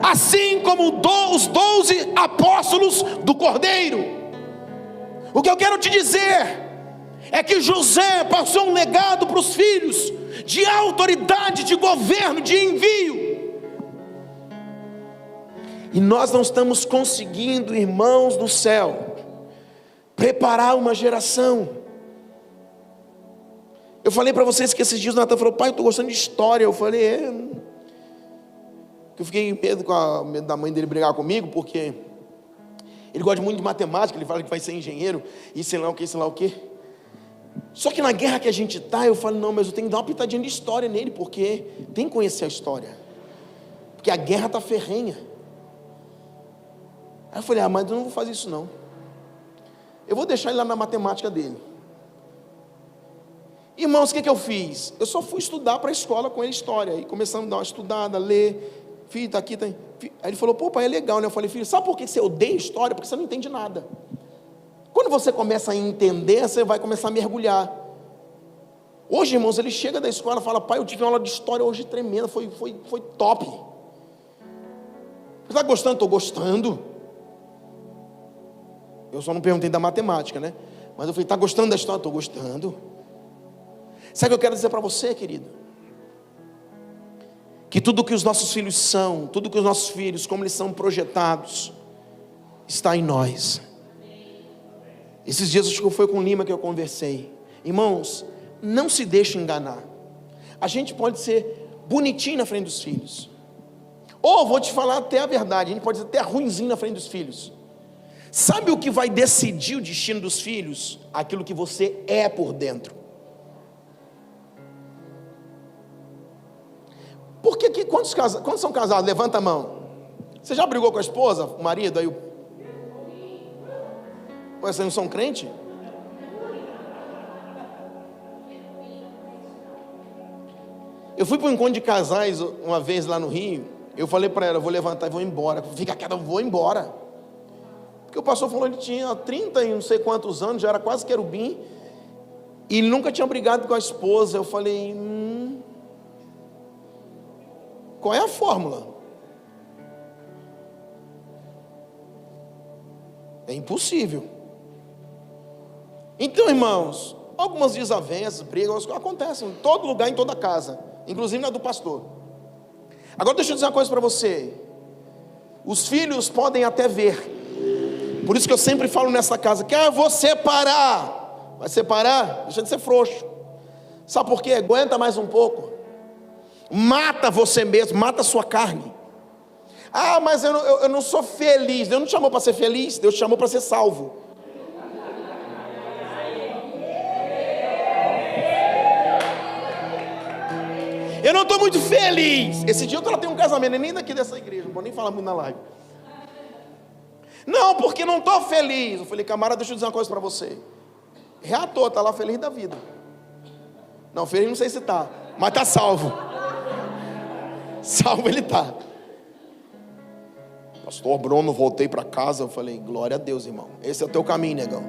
assim como os 12 apóstolos do Cordeiro. O que eu quero te dizer é que José passou um legado para os filhos de autoridade, de governo, de envio. E nós não estamos conseguindo, irmãos do céu, preparar uma geração. Eu falei para vocês que esses dias o Natan falou, pai, eu estou gostando de história. Eu falei, Eu fiquei com medo da mãe dele brigar comigo, porque ele gosta muito de matemática, ele fala que vai ser engenheiro, e sei lá o que, sei lá o que. Só que na guerra que a gente está, eu falo, não, mas eu tenho que dar uma pitadinha de história nele, porque tem que conhecer a história. Porque a guerra está ferrenha. Aí eu falei, mas eu não vou fazer isso não. Eu vou deixar ele lá na matemática dele. Irmãos, o que eu fiz? Eu só fui estudar para a escola com ele história. E começamos a dar uma estudada, ler. Filho, tá aqui, tá. Aí ele falou, pai, é legal, né? Eu falei, filho, sabe por que você odeia história? Porque você não entende nada. Quando você começa a entender, você vai começar a mergulhar. Hoje, irmãos, ele chega da escola e fala, pai, eu tive uma aula de história hoje tremenda, foi top. Você está gostando? Estou gostando. Eu só não perguntei da matemática, né? Mas eu falei, está gostando da história? Estou gostando. Sabe o que eu quero dizer para você, querido? Que tudo que os nossos filhos são, tudo que os nossos filhos, como eles são projetados, está em nós. Esses dias acho que foi com o Lima que eu conversei. Irmãos, não se deixe enganar. A gente pode ser bonitinho na frente dos filhos. Ou vou te falar até a verdade, a gente pode ser até ruinzinho na frente dos filhos. Sabe o que vai decidir o destino dos filhos? Aquilo que você é por dentro. Por que quantos são casados? Levanta a mão. Você já brigou com a esposa, o marido? Aí vocês não são crente? Eu fui para um encontro de casais uma vez lá no Rio. Eu falei para ela, eu vou levantar e vou embora. Fica quieta, eu vou embora. Porque o pastor falou que ele tinha 30 e não sei quantos anos, já era quase querubim, e ele nunca tinha brigado com a esposa. Eu falei, qual é a fórmula? É impossível. Então, irmãos, algumas desavenças, brigas, acontecem em todo lugar, em toda casa, inclusive na do pastor. Agora deixa eu dizer uma coisa para você. Os filhos podem até ver. Por isso que eu sempre falo nessa casa, que eu vou separar. Vai separar? Deixa de ser frouxo. Sabe por quê? Aguenta mais um pouco. Mata você mesmo, mata a sua carne. Ah, mas eu não sou feliz. Deus não te chamou para ser feliz, Deus te chamou para ser salvo. Eu não estou muito feliz. Esse dia eu tratei um casamento, nem daqui dessa igreja, não vou nem falar muito na live. Não, porque não estou feliz. Eu falei, camarada, deixa eu dizer uma coisa para você. Reator, está lá feliz da vida. Não, feliz não sei se está, mas está salvo. Salvo ele está. Pastor Bruno, voltei para casa. Eu falei, glória a Deus, irmão. Esse é o teu caminho, negão.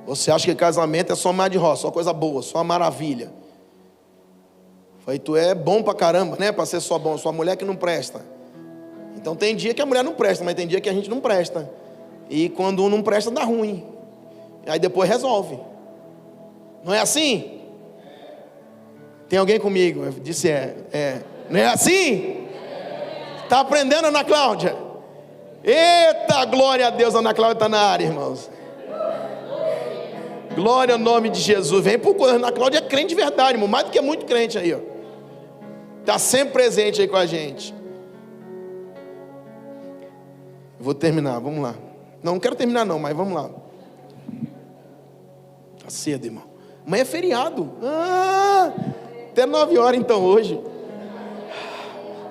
Você acha que casamento é só mar de roça, só coisa boa, só uma maravilha. Eu falei, tu é bom pra caramba, né? Para ser só bom, sua mulher que não presta. Então tem dia que a mulher não presta, mas tem dia que a gente não presta. E quando um não presta, dá ruim. Aí depois resolve. Não é assim? Tem alguém comigo? Eu disse Não é assim? Está aprendendo, Ana Cláudia? Eita, glória a Deus, Ana Cláudia está na área, irmãos. Glória ao nome de Jesus. Vem por coisa, Ana Cláudia é crente de verdade, irmão. Mais do que muito crente aí, ó. Está sempre presente aí com a gente. Vou terminar, vamos lá. Não quero terminar não, mas vamos lá. Está cedo, irmão. Amanhã é feriado. Até 9 horas então hoje.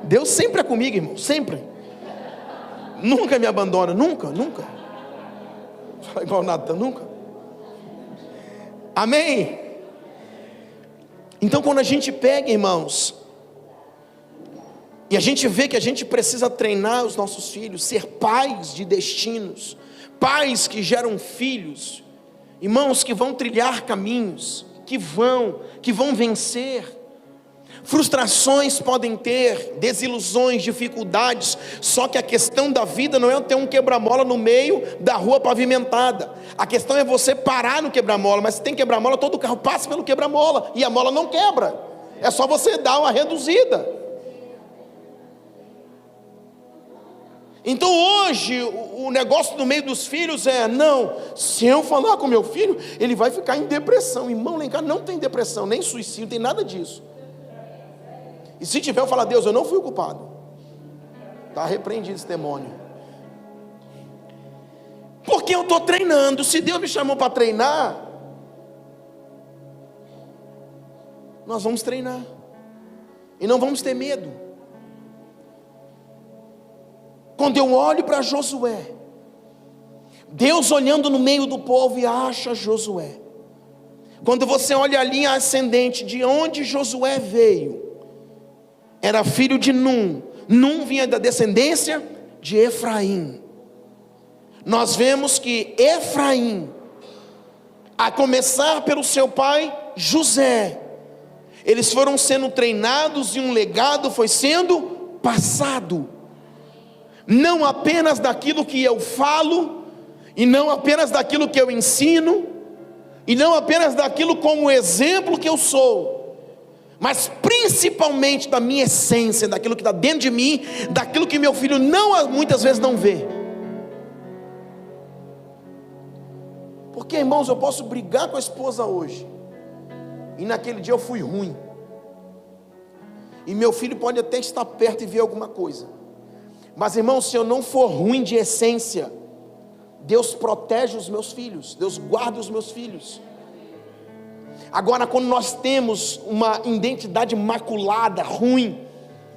Deus sempre é comigo, irmão, sempre. Nunca me abandona, nunca. Fala igual o Natan, nunca. Amém? Então quando a gente pega, irmãos, e a gente vê que a gente precisa treinar os nossos filhos, ser pais de destinos, pais que geram filhos, irmãos que vão trilhar caminhos, que vão vencer. Frustrações podem ter, desilusões, dificuldades, só que a questão da vida não é ter um quebra-mola no meio da rua pavimentada. A questão é você parar no quebra-mola, mas se tem quebra-mola, todo carro passa pelo quebra-mola, e a mola não quebra, é só você dar uma reduzida. Então hoje o negócio no meio dos filhos não, se eu falar com meu filho, ele vai ficar em depressão. Irmão, lá em casa não tem depressão, nem suicídio, não tem nada disso. E se tiver, eu falo, Deus, eu não fui o culpado. Está repreendido esse demônio. Porque eu estou treinando. Se Deus me chamou para treinar, nós vamos treinar. E não vamos ter medo. Quando eu olho para Josué, Deus olhando no meio do povo e acha Josué. Quando você olha a linha ascendente de onde Josué veio, era filho de Num. Num vinha da descendência de Efraim. Nós vemos que Efraim, a começar pelo seu pai José, eles foram sendo treinados e um legado foi sendo passado. Não apenas daquilo que eu falo, e não apenas daquilo que eu ensino, e não apenas daquilo como exemplo que eu sou, mas principalmente da minha essência, daquilo que está dentro de mim, daquilo que meu filho muitas vezes não vê. Porque, irmãos, eu posso brigar com a esposa hoje, e naquele dia eu fui ruim, e meu filho pode até estar perto e ver alguma coisa. Mas, irmão, se eu não for ruim de essência, Deus protege os meus filhos, Deus guarda os meus filhos. Agora, quando nós temos uma identidade maculada, ruim,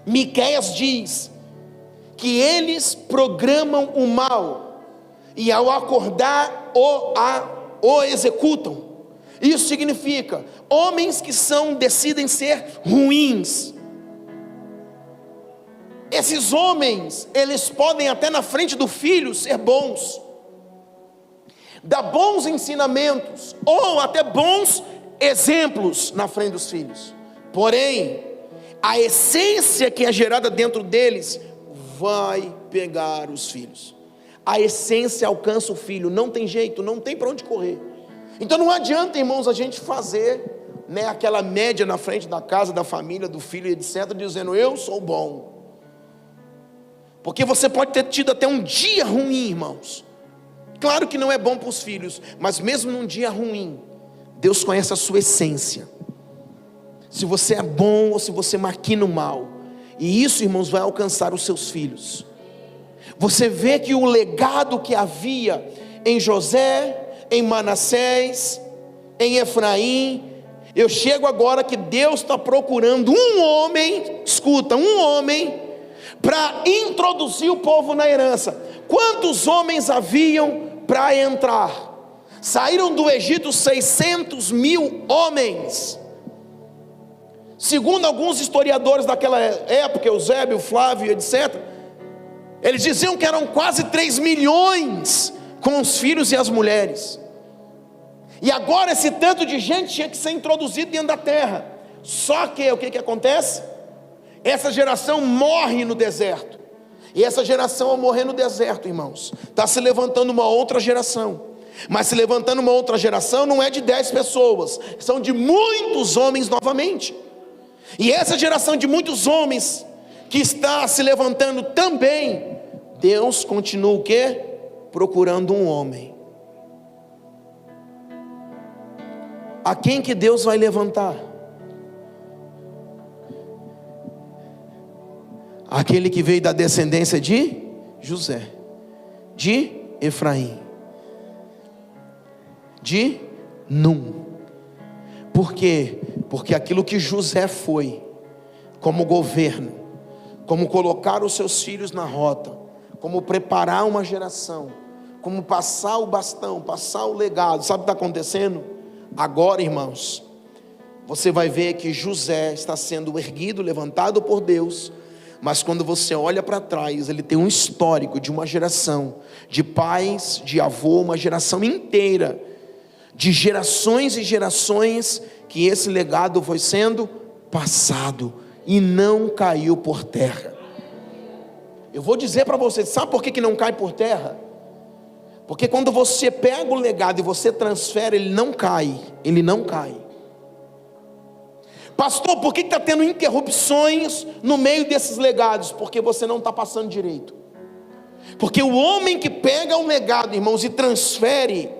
Miqueias diz que eles programam o mal e ao acordar o executam. Isso significa homens que decidem ser ruins. Esses homens, eles podem até na frente do filho ser bons, dar bons ensinamentos ou até bons exemplos na frente dos filhos. Porém, a essência que é gerada dentro deles vai pegar os filhos. A essência alcança o filho, não tem jeito, não tem para onde correr. Então não adianta, irmãos, a gente fazer, aquela média na frente da casa, da família, do filho, etc, dizendo eu sou bom. Porque você pode ter tido até um dia ruim, irmãos. Claro que não é bom para os filhos, mas mesmo num dia ruim, Deus conhece a sua essência. Se você é bom ou se você maquina o mal. E isso, irmãos, vai alcançar os seus filhos. Você vê que o legado que havia em José, em Manassés, em Efraim, eu chego agora que Deus está procurando um homem, escuta, um homem, para introduzir o povo na herança. Quantos homens haviam para entrar? Saíram do Egito 600.000 homens. Segundo alguns historiadores daquela época, Eusébio, Flávio, etc., eles diziam que eram quase 3 milhões com os filhos e as mulheres. E agora esse tanto de gente tinha que ser introduzido dentro da terra. Só que o que acontece? Essa geração morre no deserto. E essa geração, ao morrer no deserto, irmãos, está se levantando uma outra geração. Mas se levantando uma outra geração não é de 10 pessoas, são de muitos homens novamente. E essa geração de muitos homens que está se levantando também, Deus continua o quê? Procurando um homem. A quem que Deus vai levantar? Aquele que veio da descendência de José, de Efraim, de Num. Por quê? Porque aquilo que José foi, como governo, como colocar os seus filhos na rota, como preparar uma geração, como passar o bastão, passar o legado, sabe o que está acontecendo? Agora, irmãos, você vai ver que José está sendo erguido, levantado por Deus. Mas quando você olha para trás, ele tem um histórico de uma geração, de pais, de avô, uma geração inteira, de gerações e gerações, que esse legado foi sendo passado, e não caiu por terra. Eu vou dizer para você, sabe por que não cai por terra? Porque quando você pega o legado e você transfere, ele não cai, ele não cai. Pastor, por que está tendo interrupções no meio desses legados? Porque você não está passando direito. Porque o homem que pega o legado, irmãos, e transfere,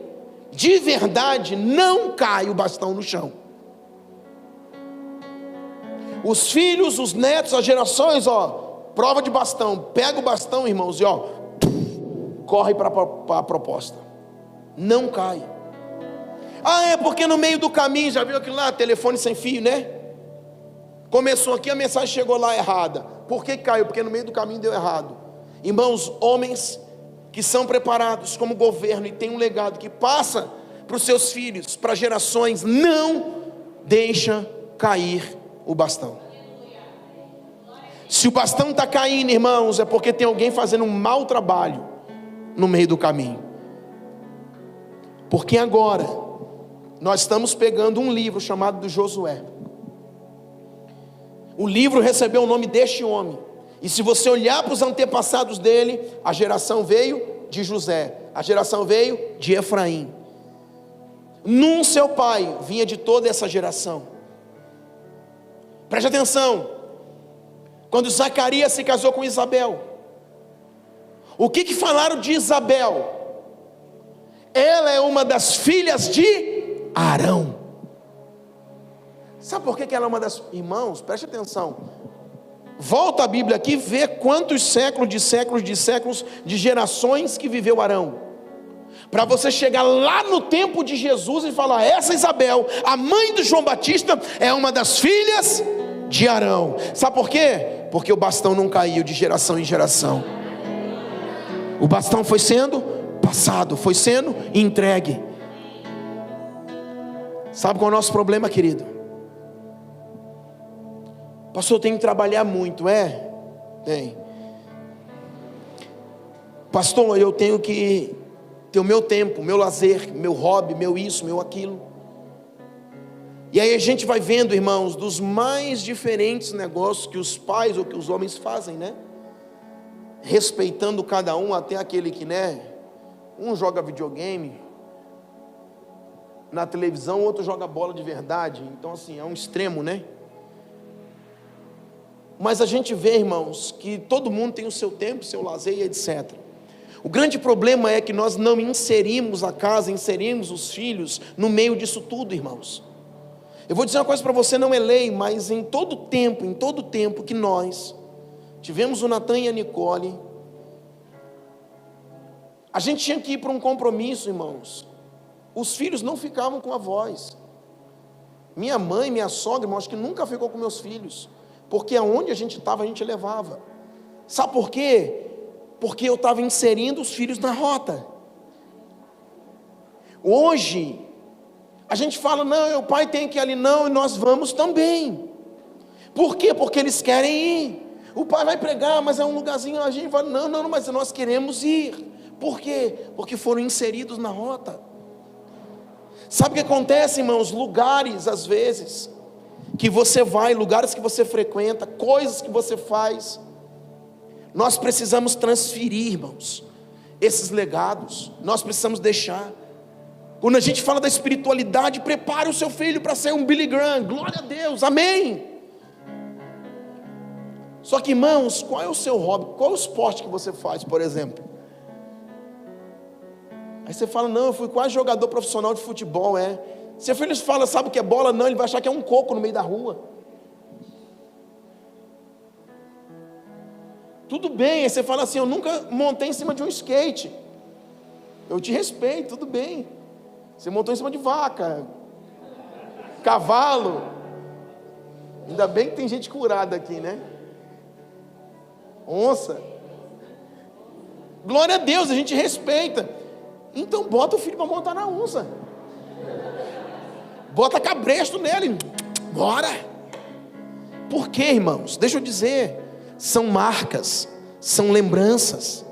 de verdade, não cai o bastão no chão. Os filhos, os netos, as gerações, prova de bastão. Pega o bastão, irmãos, e corre para a proposta. Não cai. É porque no meio do caminho, já viu aquilo lá, telefone sem fio, né? Começou aqui, a mensagem chegou lá errada. Por que caiu? Porque no meio do caminho deu errado. Irmãos, homens que são preparados como governo e tem um legado que passa para os seus filhos, para gerações, não deixa cair o bastão. Se o bastão está caindo, irmãos, é porque tem alguém fazendo um mau trabalho no meio do caminho. Porque agora nós estamos pegando um livro chamado do Josué. O livro recebeu o nome deste homem. E se você olhar para os antepassados dele, a geração veio de José, a geração veio de Efraim. Num seu pai vinha de toda essa geração. Preste atenção. Quando Zacarias se casou com Isabel, o que falaram de Isabel? Ela é uma das filhas de Arão. Sabe por que ela é uma das... Irmãos, preste atenção. Volta a Bíblia aqui e vê quantos séculos de gerações que viveu Arão. para você chegar lá no tempo de Jesus e falar: essa Isabel, a mãe do João Batista, é uma das filhas de Arão. Sabe por quê? Porque o bastão não caiu de geração em geração. O bastão foi sendo passado, foi sendo entregue. Sabe qual é o nosso problema, querido? Pastor, eu tenho que trabalhar muito. Tem. Pastor, eu tenho que ter o meu tempo, meu lazer, meu hobby, meu isso, meu aquilo. E aí a gente vai vendo, irmãos, dos mais diferentes negócios que os pais ou que os homens fazem, né? Respeitando cada um, até aquele que, né? Um joga videogame na televisão, o outro joga bola de verdade. Então assim, é um extremo, né? Mas a gente vê, irmãos, que todo mundo tem o seu tempo, seu lazer e etc. O grande problema é que nós não inserimos a casa, inserimos os filhos no meio disso tudo, irmãos. Eu vou dizer uma coisa para você, não é lei, mas em todo tempo que nós tivemos o Natan e a Nicole, a gente tinha que ir para um compromisso, irmãos. Os filhos não ficavam com avós. Minha mãe, minha sogra, irmão, acho que nunca ficou com meus filhos, porque aonde a gente estava, a gente levava. Sabe por quê? Porque eu estava inserindo os filhos na rota. Hoje, a gente fala: não, o pai tem que ir ali, não, e nós vamos também. Por quê? Porque eles querem ir. O pai vai pregar, mas é um lugarzinho, a gente fala: não, mas nós queremos ir. Por quê? Porque foram inseridos na rota. Sabe o que acontece, irmãos? Lugares, às vezes, que você vai, lugares que você frequenta, coisas que você faz, nós precisamos transferir, irmãos, esses legados, nós precisamos deixar. Quando a gente fala da espiritualidade, prepare o seu filho para ser um Billy Graham, glória a Deus, amém. Só que, irmãos, qual é o seu hobby? Qual é o esporte que você faz, por exemplo? Aí você fala: não, eu fui quase jogador profissional de futebol. Seu filho fala: sabe o que é bola? Não, ele vai achar que é um coco no meio da rua. Tudo bem, aí você fala assim: eu nunca montei em cima de um skate. Eu te respeito, tudo bem. Você montou em cima de vaca, cavalo. Ainda bem que tem gente curada aqui, né? Onça. Glória a Deus, a gente respeita. Então bota o filho para montar na onça. Bota cabresto nele. Bora. Por quê, irmãos? Deixa eu dizer. São marcas, são lembranças,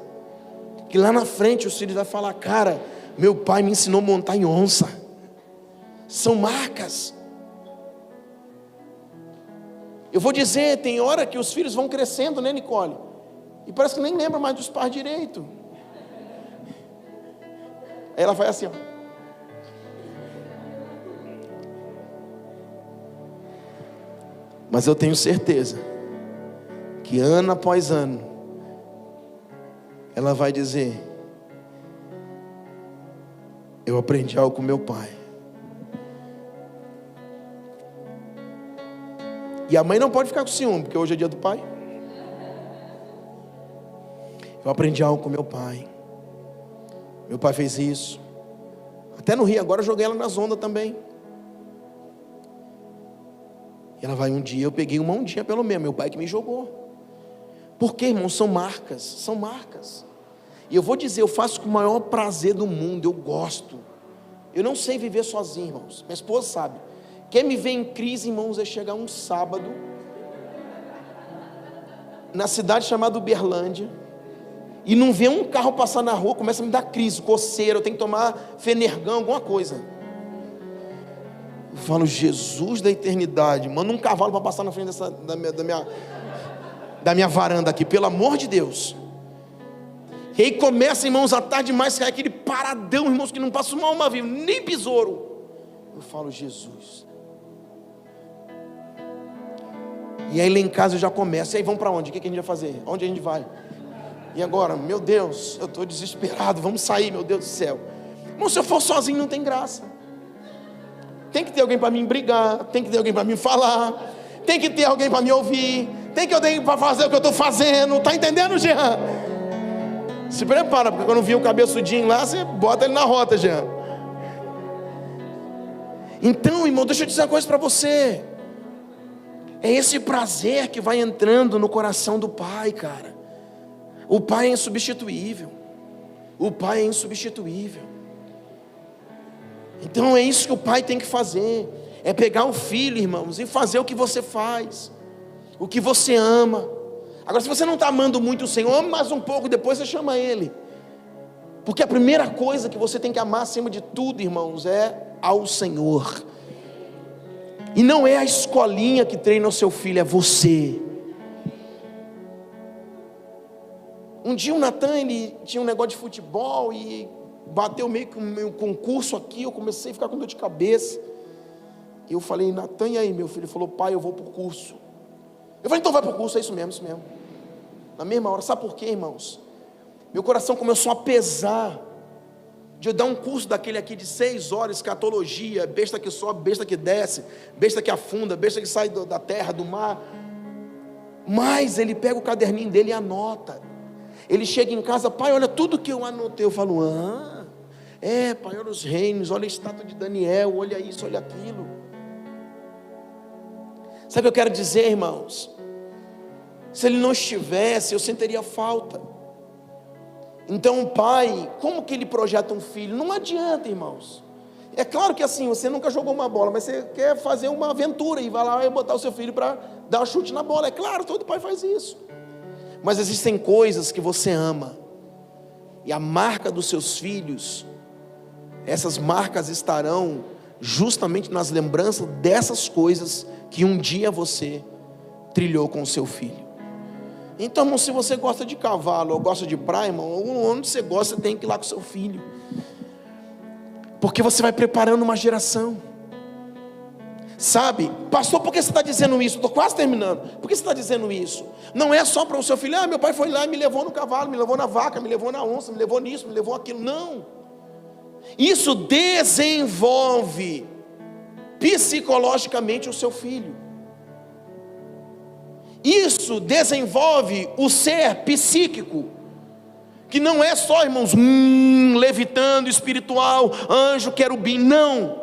que lá na frente os filhos vão falar: cara, meu pai me ensinou a montar em onça. São marcas. Eu vou dizer, tem hora que os filhos vão crescendo, né, Nicole? E parece que nem lembra mais dos pais direito. Aí ela faz assim, ó. Mas eu tenho certeza que ano após ano ela vai dizer: eu aprendi algo com meu pai. E a mãe não pode ficar com ciúme, porque hoje é dia do pai. Eu aprendi algo com meu pai. Meu pai fez isso. Até no Rio, agora eu joguei ela nas ondas também. E ela vai: um dia eu peguei uma ondinha pelo menos, meu pai que me jogou. Por quê, irmão? São marcas, são marcas. E eu vou dizer, eu faço com o maior prazer do mundo, eu gosto. Eu não sei viver sozinho, irmãos. Minha esposa sabe. Quer me ver em crise, irmãos, é chegar um sábado na cidade chamada Uberlândia e não ver um carro passar na rua, começa a me dar crise, coceira, eu tenho que tomar Fenergan, alguma coisa. Eu falo: Jesus da eternidade, manda um cavalo para passar na frente da minha varanda aqui, pelo amor de Deus. E aí começa, irmãos, a tarde mais, cai aquele paradão, irmãos, que não passa uma alma viva, nem besouro. Eu falo: Jesus. E aí lá em casa eu já começo: e aí vamos para onde? O que a gente vai fazer? Onde a gente vai? E agora? Meu Deus, eu estou desesperado, vamos sair, meu Deus do céu. Irmão, se eu for sozinho não tem graça. Tem que ter alguém para me brigar, tem que ter alguém para me falar, tem que ter alguém para me ouvir, tem que ter alguém para fazer o que eu estou fazendo. Está entendendo, Jean? Se prepara, porque quando vir o cabeçudinho lá, você bota ele na rota, Jean. Então, irmão, deixa eu dizer uma coisa para você. É esse prazer que vai entrando no coração do pai, cara. O pai é insubstituível. O pai é insubstituível. Então é isso que o pai tem que fazer. É pegar o filho, irmãos, e fazer o que você faz, o que você ama. Agora, se você não está amando muito o Senhor, ame mais um pouco, depois você chama Ele. Porque a primeira coisa que você tem que amar acima de tudo, irmãos, é ao Senhor. E não é a escolinha que treina o seu filho, é você. Um dia o Natan, ele tinha um negócio de futebol e bateu meio que o meu concurso aqui, eu comecei a ficar com dor de cabeça. E eu falei, Natan, e aí meu filho? Ele falou, pai, eu vou para o curso. Eu falei, então vai para o curso, é isso mesmo, isso mesmo. Na mesma hora, sabe por quê, irmãos? Meu coração começou a pesar de eu dar um curso daquele aqui de 6 horas, escatologia, besta que sobe, besta que desce, besta que afunda, besta que sai da terra, do mar. Mas ele pega o caderninho dele e anota. Ele chega em casa, pai, olha tudo que eu anotei. Eu falo, pai, olha os reinos, olha a estátua de Daniel, olha isso, olha aquilo. Sabe o que eu quero dizer, irmãos? Se ele não estivesse, eu sentiria falta. Então o pai, como que ele projeta um filho? Não adianta, irmãos. É claro que assim, você nunca jogou uma bola, mas você quer fazer uma aventura e vai lá e botar o seu filho para dar um chute na bola. É claro, todo pai faz isso. Mas existem coisas que você ama, e a marca dos seus filhos, essas marcas estarão justamente nas lembranças dessas coisas que um dia você trilhou com o seu filho. Então, irmão, se você gosta de cavalo ou gosta de praia, irmão, onde você gosta, você tem que ir lá com seu filho, porque você vai preparando uma geração. Sabe, pastor, por que você está dizendo isso? Estou quase terminando. Por que você está dizendo isso? Não é só para o seu filho, meu pai foi lá e me levou no cavalo, me levou na vaca, me levou na onça, me levou nisso, me levou aquilo. Não, isso desenvolve psicologicamente o seu filho. Isso desenvolve o ser psíquico, que não é só, irmãos, levitando, espiritual, anjo, querubim, não.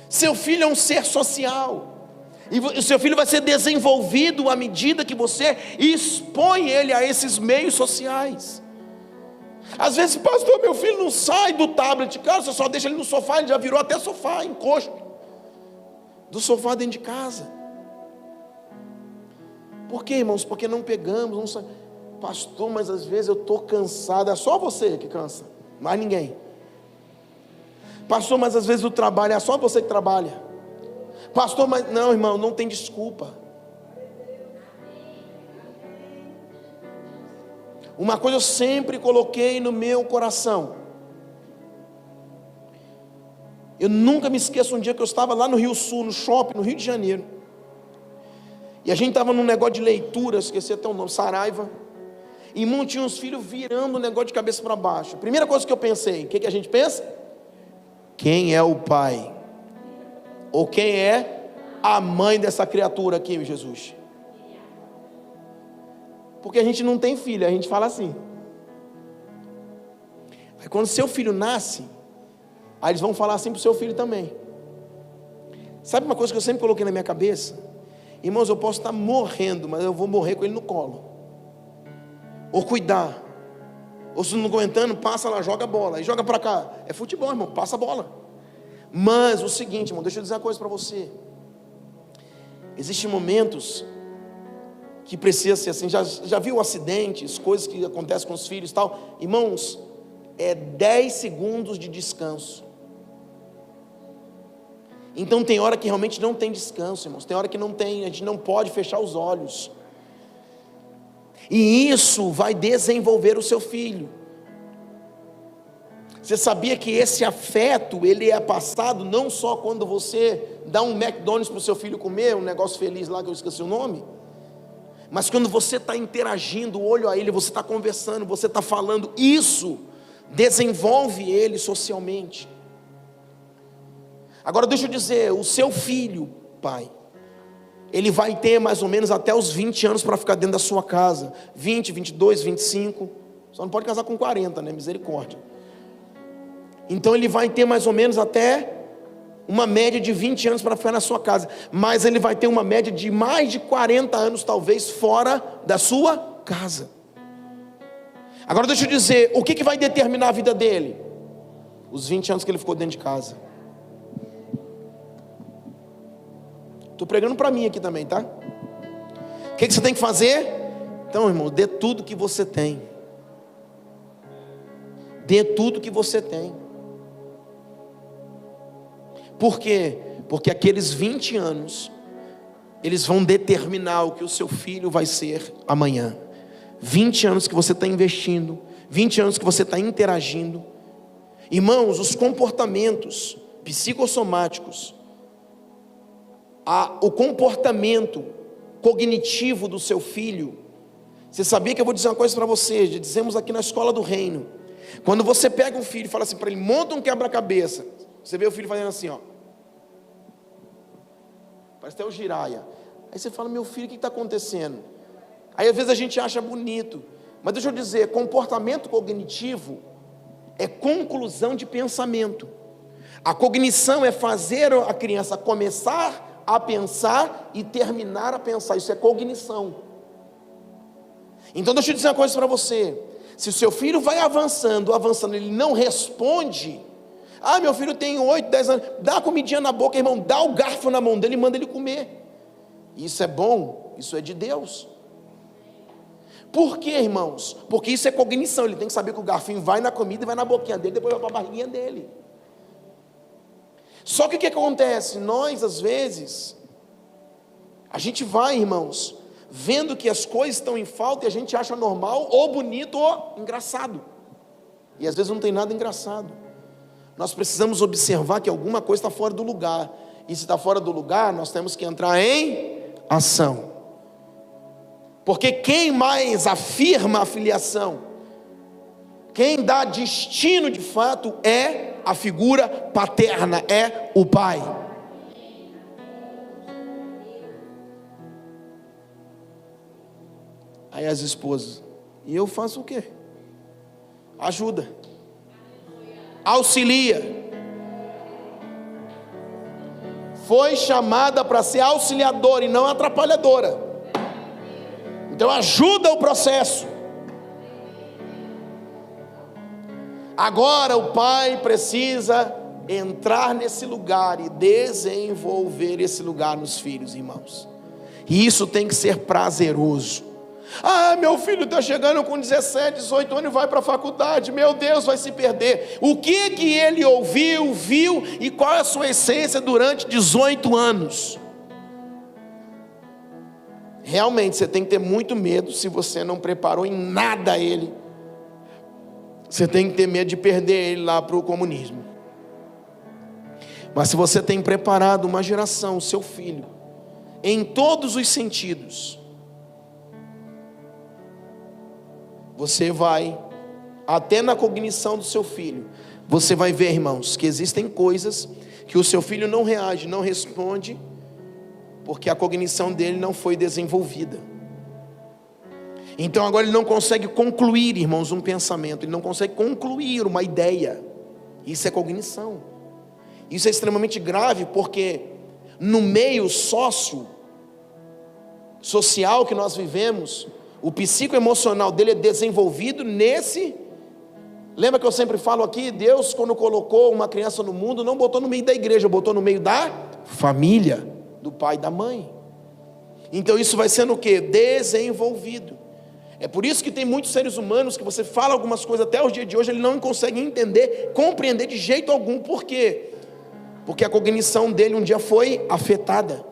Seu filho é um ser social, e o seu filho vai ser desenvolvido à medida que você expõe ele a esses meios sociais. Às vezes, pastor, meu filho não sai do tablet, cara, você só deixa ele no sofá, ele já virou até sofá, encosto do sofá dentro de casa. Por quê, irmãos? Porque não pegamos, não sai. Pastor, mas às vezes eu estou cansado. É só você que cansa, mais ninguém. Pastor, mas às vezes o trabalho é só você que trabalha. Pastor, mas não, irmão, não tem desculpa. Uma coisa eu sempre coloquei no meu coração. Eu nunca me esqueço um dia que eu estava lá no Rio Sul, no shopping, no Rio de Janeiro. E a gente estava num negócio de leitura, esqueci até o nome, Saraiva. E irmão, tinha uns filhos virando o negócio de cabeça para baixo. A primeira coisa que eu pensei, o que a gente pensa? Quem é o pai? Ou quem é a mãe dessa criatura aqui, Jesus? Porque a gente não tem filho, a gente fala assim. Aí quando seu filho nasce, aí eles vão falar assim para o seu filho também. Sabe uma coisa que eu sempre coloquei na minha cabeça? Irmãos, eu posso estar morrendo, mas eu vou morrer com ele no colo. Ou cuidar. Ou se não aguentando, passa lá, joga a bola. E joga para cá. É futebol, irmão, passa a bola. Mas o seguinte, irmão, deixa eu dizer uma coisa para você. Existem momentos que precisa ser assim. Já viu acidentes, coisas que acontecem com os filhos e tal? Irmãos, é 10 segundos de descanso. Então tem hora que realmente não tem descanso, irmãos. Tem hora que não tem, a gente não pode fechar os olhos. E isso vai desenvolver o seu filho. Você sabia que esse afeto, ele é passado não só quando você dá um McDonald's para o seu filho comer, um negócio feliz lá que eu esqueci o nome, mas quando você está interagindo, olho a ele, você está conversando, você está falando, isso desenvolve ele socialmente. Agora deixa eu dizer, o seu filho, pai, ele vai ter mais ou menos até os 20 anos para ficar dentro da sua casa, 20, 22, 25, Só não pode casar com 40, né? Misericórdia. Então ele vai ter mais ou menos até uma média de 20 anos para ficar na sua casa. Mas ele vai ter uma média de mais de 40 anos, talvez, fora da sua casa. Agora deixa eu dizer, o que vai determinar a vida dele? Os 20 anos que ele ficou dentro de casa. Estou pregando para mim aqui também, tá? O que você tem que fazer? Então, irmão, dê tudo que você tem. Dê tudo que você tem. Por quê? Porque aqueles 20 anos, eles vão determinar o que o seu filho vai ser amanhã. 20 anos que você está investindo, 20 anos que você está interagindo. Irmãos, os comportamentos psicossomáticos, o comportamento cognitivo do seu filho. Você sabia que eu vou dizer uma coisa para você? Já dizemos aqui na escola do reino. Quando você pega um filho e fala assim para ele, monta um quebra-cabeça. Você vê o filho fazendo assim, ó. Parece até o Jiraya. Aí você fala, meu filho, o que está acontecendo? Aí às vezes a gente acha bonito. Mas deixa eu dizer, comportamento cognitivo é conclusão de pensamento. A cognição é fazer a criança começar a pensar e terminar a pensar. Isso é cognição. Então deixa eu dizer uma coisa para você. Se o seu filho vai avançando, ele não responde. Ah, meu filho tem 8, 10 anos. Dá a comidinha na boca, irmão. Dá o garfo na mão dele e manda ele comer. Isso é bom, isso é de Deus. Por quê, irmãos? Porque isso é cognição. Ele tem que saber que o garfinho vai na comida e vai na boquinha dele, depois vai para a barriguinha dele. Só que o que acontece? Nós, às vezes, a gente vai, irmãos, vendo que as coisas estão em falta e a gente acha normal, ou bonito, ou engraçado. E às vezes não tem nada engraçado. Nós precisamos observar que alguma coisa está fora do lugar. E se está fora do lugar, nós temos que entrar em ação. Porque quem mais afirma a filiação, quem dá destino de fato é a figura paterna, é o pai. Aí as esposas, e eu faço o quê? Ajuda, auxilia. Foi chamada para ser auxiliadora e não atrapalhadora. Então ajuda o processo. Agora o pai precisa entrar nesse lugar e desenvolver esse lugar nos filhos, irmãos. E isso tem que ser prazeroso. Ah, meu filho está chegando com 17, 18 anos e vai para a faculdade. Meu Deus, vai se perder. O que ele ouviu, viu e qual é a sua essência durante 18 anos? Realmente você tem que ter muito medo se você não preparou em nada ele. Você tem que ter medo de perder ele lá para o comunismo. Mas se você tem preparado uma geração, o seu filho, em todos os sentidos, você vai, até na cognição do seu filho, você vai ver, irmãos, que existem coisas que o seu filho não reage, não responde, porque a cognição dele não foi desenvolvida. Então agora ele não consegue concluir, irmãos, um pensamento, ele não consegue concluir uma ideia. Isso é cognição. Isso é extremamente grave, porque no meio social que nós vivemos, o psicoemocional dele é desenvolvido nesse... Lembra que eu sempre falo aqui, Deus quando colocou uma criança no mundo, não botou no meio da igreja, botou no meio da família, do pai e da mãe. Então isso vai sendo o quê? Desenvolvido. É por isso que tem muitos seres humanos que você fala algumas coisas até os dias de hoje, ele não consegue entender, compreender de jeito algum. Por quê? Porque a cognição dele um dia foi afetada.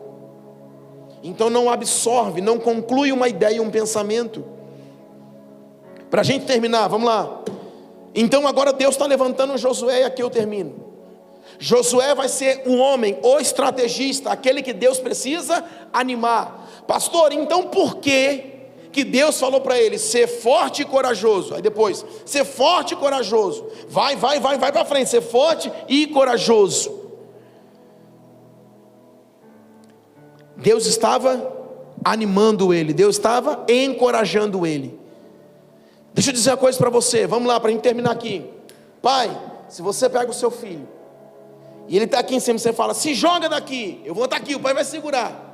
Então não absorve, não conclui uma ideia, um pensamento. Para a gente terminar, vamos lá. Então agora Deus está levantando Josué, e aqui eu termino. Josué vai ser o homem, o estrategista, aquele que Deus precisa animar. Pastor, então por que Deus falou para ele, ser forte e corajoso? Aí depois, ser forte e corajoso. Vai para frente, ser forte e corajoso. Deus estava animando ele, Deus estava encorajando ele. Deixa eu dizer uma coisa para você, vamos lá, para a gente terminar aqui. Pai, se você pega o seu filho, e ele está aqui em cima, você fala, se joga daqui, eu vou estar aqui, o pai vai segurar.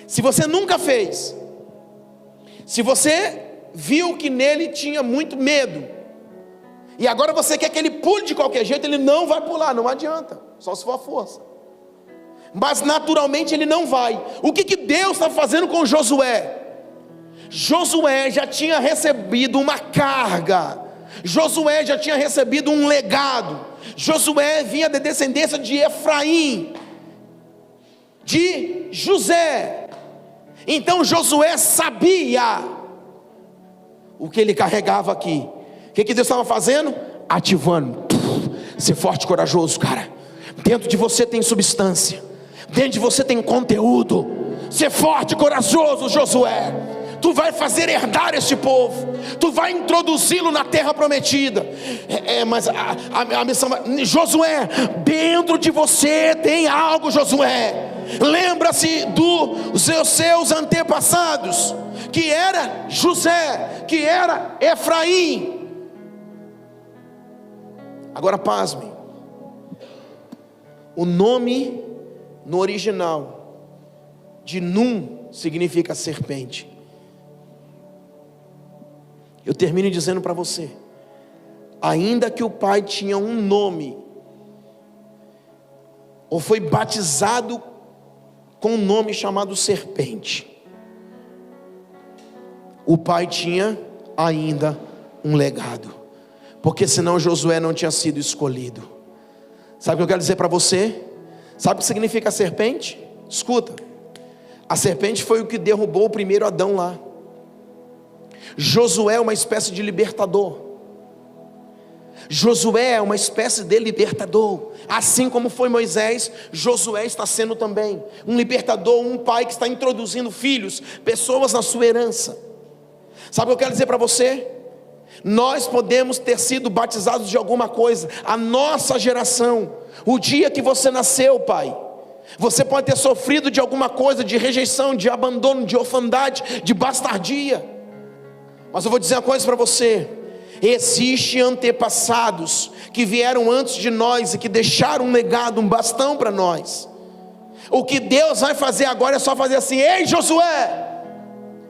Se você nunca fez, se você viu que nele tinha muito medo, e agora você quer que ele pule de qualquer jeito, ele não vai pular, não adianta, só se for a força. Mas naturalmente ele não vai. O que Deus está fazendo com Josué? Josué já tinha recebido uma carga, Josué já tinha recebido um legado. Josué vinha da descendência de Efraim, de José. Então Josué sabia o que ele carregava aqui. O que Deus estava fazendo? Ativando. Ser forte e corajoso, cara. Dentro de você tem substância, dentro de você tem conteúdo. Ser forte e corajoso, Josué. Tu vai fazer herdar este povo, tu vai introduzi-lo na terra prometida. Mas a missão, Josué, dentro de você tem algo, Josué. Lembra-se dos seus antepassados, que era José, que era Efraim. Agora pasmem, o nome no original de Num significa serpente. Eu termino dizendo para você, ainda que o pai tinha um nome, ou foi batizado com um nome chamado serpente, o pai tinha ainda um legado, porque senão Josué não tinha sido escolhido. Sabe o que eu quero dizer para você? Sabe o que significa serpente? Escuta, a serpente foi o que derrubou o primeiro Adão lá. Josué é uma espécie de libertador. Josué é uma espécie de libertador. Assim como foi Moisés, Josué está sendo também um libertador, um pai que está introduzindo filhos, pessoas na sua herança. Sabe o que eu quero dizer para você? Nós podemos ter sido batizados de alguma coisa, a nossa geração, o dia que você nasceu, pai, você pode ter sofrido de alguma coisa, de rejeição, de abandono, de orfandade, de bastardia. Mas eu vou dizer uma coisa para você, existem antepassados que vieram antes de nós e que deixaram um legado, um bastão para nós. O que Deus vai fazer agora é só fazer assim: ei Josué,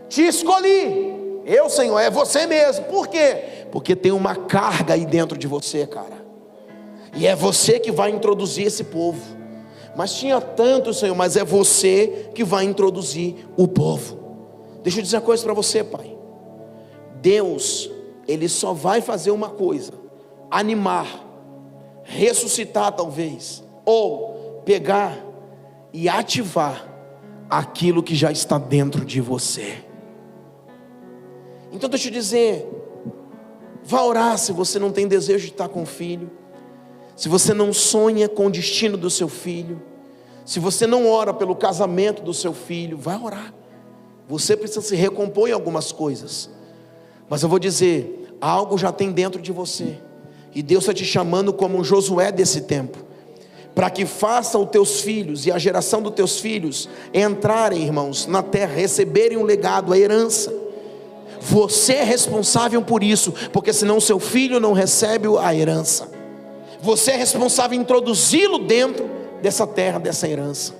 te escolhi, eu Senhor, é você mesmo. Por quê? Porque tem uma carga aí dentro de você, cara, e é você que vai introduzir esse povo. Mas tinha tanto, Senhor, mas é você que vai introduzir o povo. Deixa eu dizer uma coisa para você, pai. Deus, Ele só vai fazer uma coisa: animar, ressuscitar talvez, ou pegar e ativar aquilo que já está dentro de você. Então deixa eu dizer, vá orar se você não tem desejo de estar com o filho, se você não sonha com o destino do seu filho, se você não ora pelo casamento do seu filho, vai orar. Você precisa se recompor em algumas coisas. Mas eu vou dizer, algo já tem dentro de você, e Deus está te chamando como um Josué desse tempo, para que faça os teus filhos e a geração dos teus filhos entrarem, irmãos, na terra, receberem um legado, a herança. Você é responsável por isso, porque senão seu filho não recebe a herança. Você é responsável em introduzi-lo dentro dessa terra, dessa herança.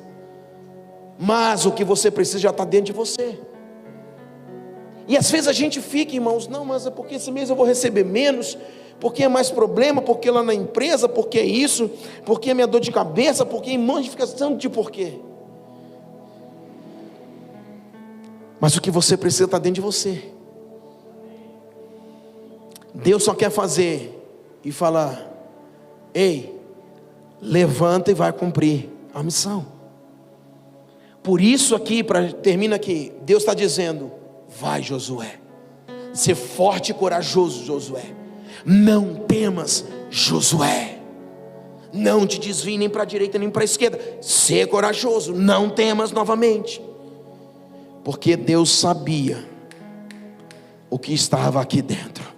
Mas o que você precisa já está dentro de você. E às vezes a gente fica, irmãos, não, mas é porque esse mês eu vou receber menos, porque é mais problema, porque lá na empresa, porque é isso, porque é minha dor de cabeça, porque irmão, a gente fica tanto de porquê. Mas o que você precisa está dentro de você. Deus só quer fazer e falar: ei, levanta e vai cumprir a missão. Por isso aqui, termina aqui, Deus está dizendo: vai Josué, ser forte e corajoso Josué, não temas Josué, não te desvie nem para a direita nem para a esquerda, ser corajoso, não temas novamente, porque Deus sabia o que estava aqui dentro.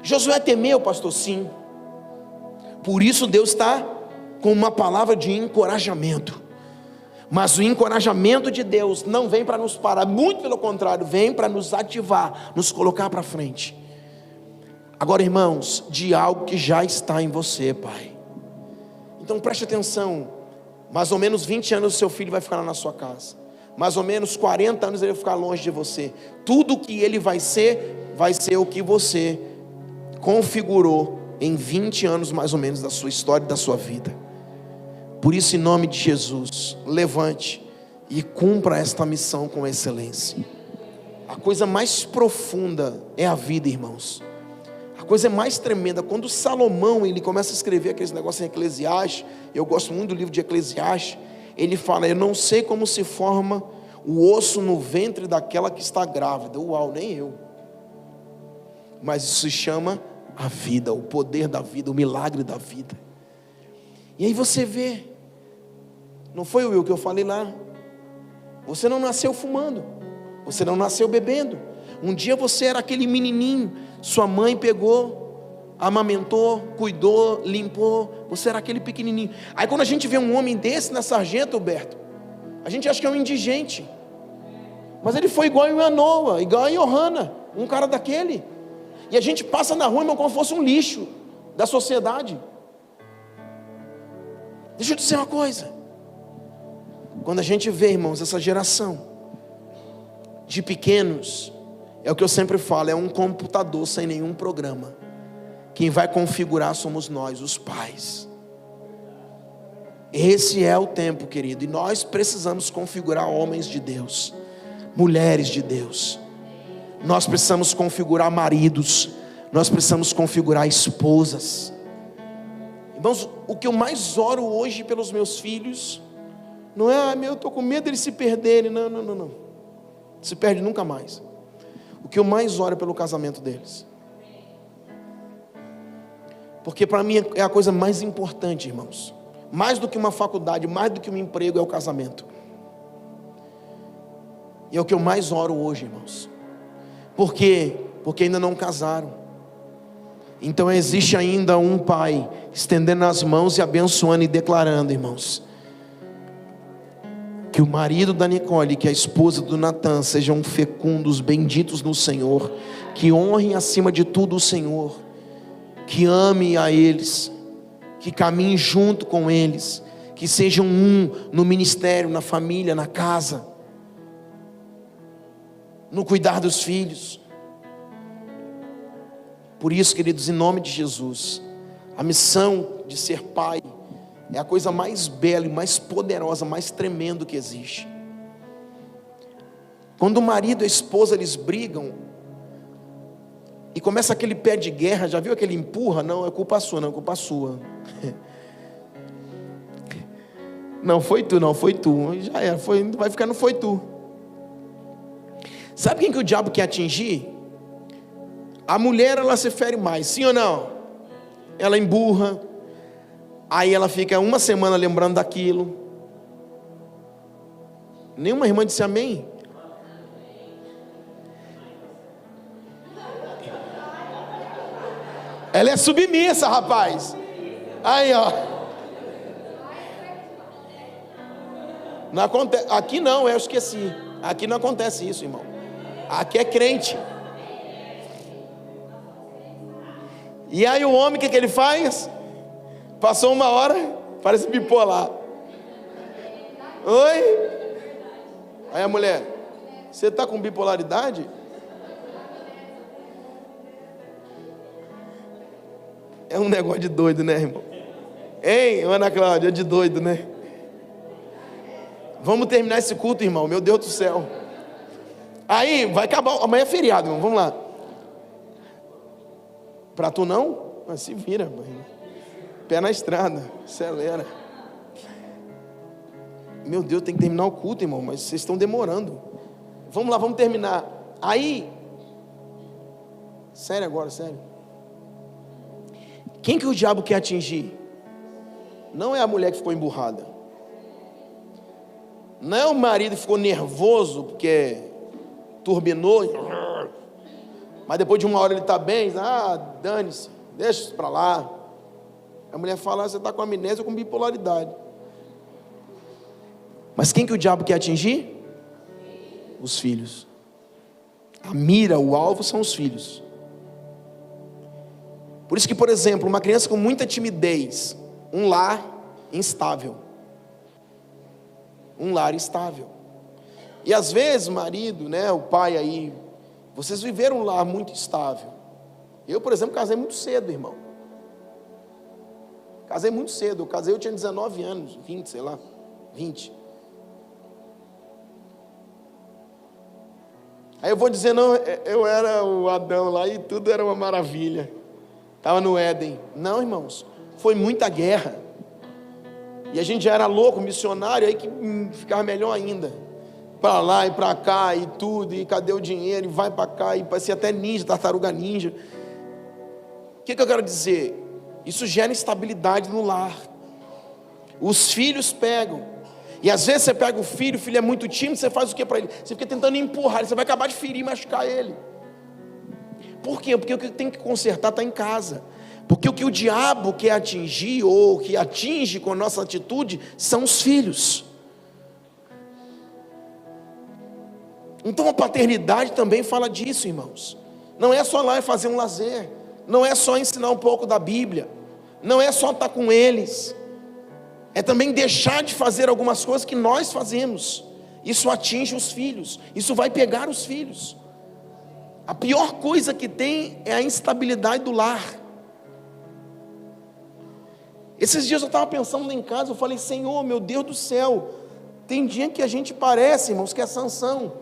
Josué temeu, pastor? Sim. Por isso Deus está com uma palavra de encorajamento. Mas o encorajamento de Deus não vem para nos parar, muito pelo contrário, vem para nos ativar, nos colocar para frente. Agora, irmãos, de algo que já está em você, pai. Então preste atenção, mais ou menos 20 anos o seu filho vai ficar lá na sua casa, mais ou menos 40 anos ele vai ficar longe de você. Tudo que ele vai ser o que você configurou em 20 anos mais ou menos da sua história e da sua vida. Por isso, em nome de Jesus, levante e cumpra esta missão com excelência. A coisa mais profunda é a vida, irmãos. A coisa mais tremenda, quando Salomão ele começa a escrever aqueles negócios em Eclesiastes, eu gosto muito do livro de Eclesiastes, ele fala: eu não sei como se forma o osso no ventre daquela que está grávida. Uau, nem eu. Mas isso se chama a vida, o poder da vida, o milagre da vida. E aí você vê, não foi o que eu falei lá, você não nasceu fumando, você não nasceu bebendo. Um dia você era aquele menininho, sua mãe pegou, amamentou, cuidou, limpou, você era aquele pequenininho. Aí quando a gente vê um homem desse na Sargento, Alberto, a gente acha que é um indigente, mas ele foi igual a Noa, igual a Johanna, um cara daquele. E a gente passa na rua, irmão, como se fosse um lixo da sociedade. Deixa eu dizer uma coisa, quando a gente vê, irmãos, essa geração de pequenos, é o que eu sempre falo, é um computador sem nenhum programa. Quem vai configurar somos nós, os pais. Esse é o tempo, querido, e nós precisamos configurar homens de Deus, mulheres de Deus. Nós precisamos configurar maridos, nós precisamos configurar esposas. Irmãos, o que eu mais oro hoje pelos meus filhos, não é, eu estou com medo deles se perderem, não, se perde nunca mais. O que eu mais oro é pelo casamento deles, porque para mim é a coisa mais importante, irmãos, mais do que uma faculdade, mais do que um emprego, é o casamento. E é o que eu mais oro hoje, irmãos. Por quê? Porque ainda não casaram. Então existe ainda um pai estendendo as mãos e abençoando e declarando, irmãos, que o marido da Nicole, que a esposa do Natan, sejam fecundos, benditos no Senhor, que honrem acima de tudo o Senhor, que ame a eles, que caminhem junto com eles, que sejam um no ministério, na família, na casa, no cuidar dos filhos. Por isso, queridos, em nome de Jesus, a missão de ser pai é a coisa mais bela e mais poderosa, mais tremenda que existe. Quando o marido e a esposa eles brigam e começa aquele pé de guerra, já viu aquele empurra? Não, é culpa sua, não, é culpa sua. Não foi tu, já era, vai ficar no foi tu. Sabe quem que o diabo quer atingir? A mulher, ela se fere mais, sim ou não? Ela emburra, aí ela fica uma semana lembrando daquilo. Nenhuma irmã disse amém? Ela é submissa, rapaz. Aí, ó. Não acontece, aqui não, eu esqueci. Aqui não acontece isso, irmão. Aqui é crente. E aí o homem, o que ele faz? Passou uma hora, parece bipolar. Oi? Aí a mulher: você está com bipolaridade? É um negócio de doido, né, irmão? Hein, Ana Cláudia, é de doido, né? Vamos terminar esse culto, irmão, meu Deus do céu. Aí, vai acabar, amanhã é feriado, irmão, vamos lá. Para tu não? Mas se vira, mãe. Pé na estrada, acelera. Meu Deus, tem que terminar o culto, irmão, mas vocês estão demorando. Vamos lá, vamos terminar. Aí, sério agora, sério. Quem que o diabo quer atingir? Não é a mulher que ficou emburrada. Não é o marido que ficou nervoso porque turbinou, mas depois de uma hora ele está bem, dane-se, deixa isso para lá. A mulher fala: você está com amnésia ou com bipolaridade. Mas quem que o diabo quer atingir? Os filhos. A mira, o alvo são os filhos. Por isso que, por exemplo, uma criança com muita timidez, um lar instável. Um lar instável. E às vezes, marido, né, o pai aí, vocês viveram um lar muito instável. Eu, por exemplo, casei muito cedo, irmão. Casei muito cedo. Eu tinha 19 anos, 20, sei lá, 20. Aí eu vou dizer, não, eu era o Adão lá e tudo era uma maravilha. Estava no Éden. Não, irmãos, foi muita guerra. E a gente já era louco, missionário, aí que ficava melhor ainda. Para lá e para cá e tudo, e cadê o dinheiro, e vai para cá, e parecia até ninja, tartaruga ninja. O que eu quero dizer? Isso gera instabilidade no lar. Os filhos pegam. E às vezes você pega o filho é muito tímido, você faz o que para ele? Você fica tentando empurrar ele, você vai acabar de ferir e machucar ele. Por quê? Porque o que tem que consertar está em casa. Porque o que o diabo quer atingir, ou que atinge com a nossa atitude, são os filhos. Então a paternidade também fala disso, irmãos. Não é só lá fazer um lazer. Não é só ensinar um pouco da Bíblia. Não é só estar com eles. É também deixar de fazer algumas coisas que nós fazemos. Isso atinge os filhos. Isso vai pegar os filhos. A pior coisa que tem é a instabilidade do lar. Esses dias eu estava pensando lá em casa, eu falei, Senhor, meu Deus do céu, tem dia que a gente parece, irmãos, que é Sansão.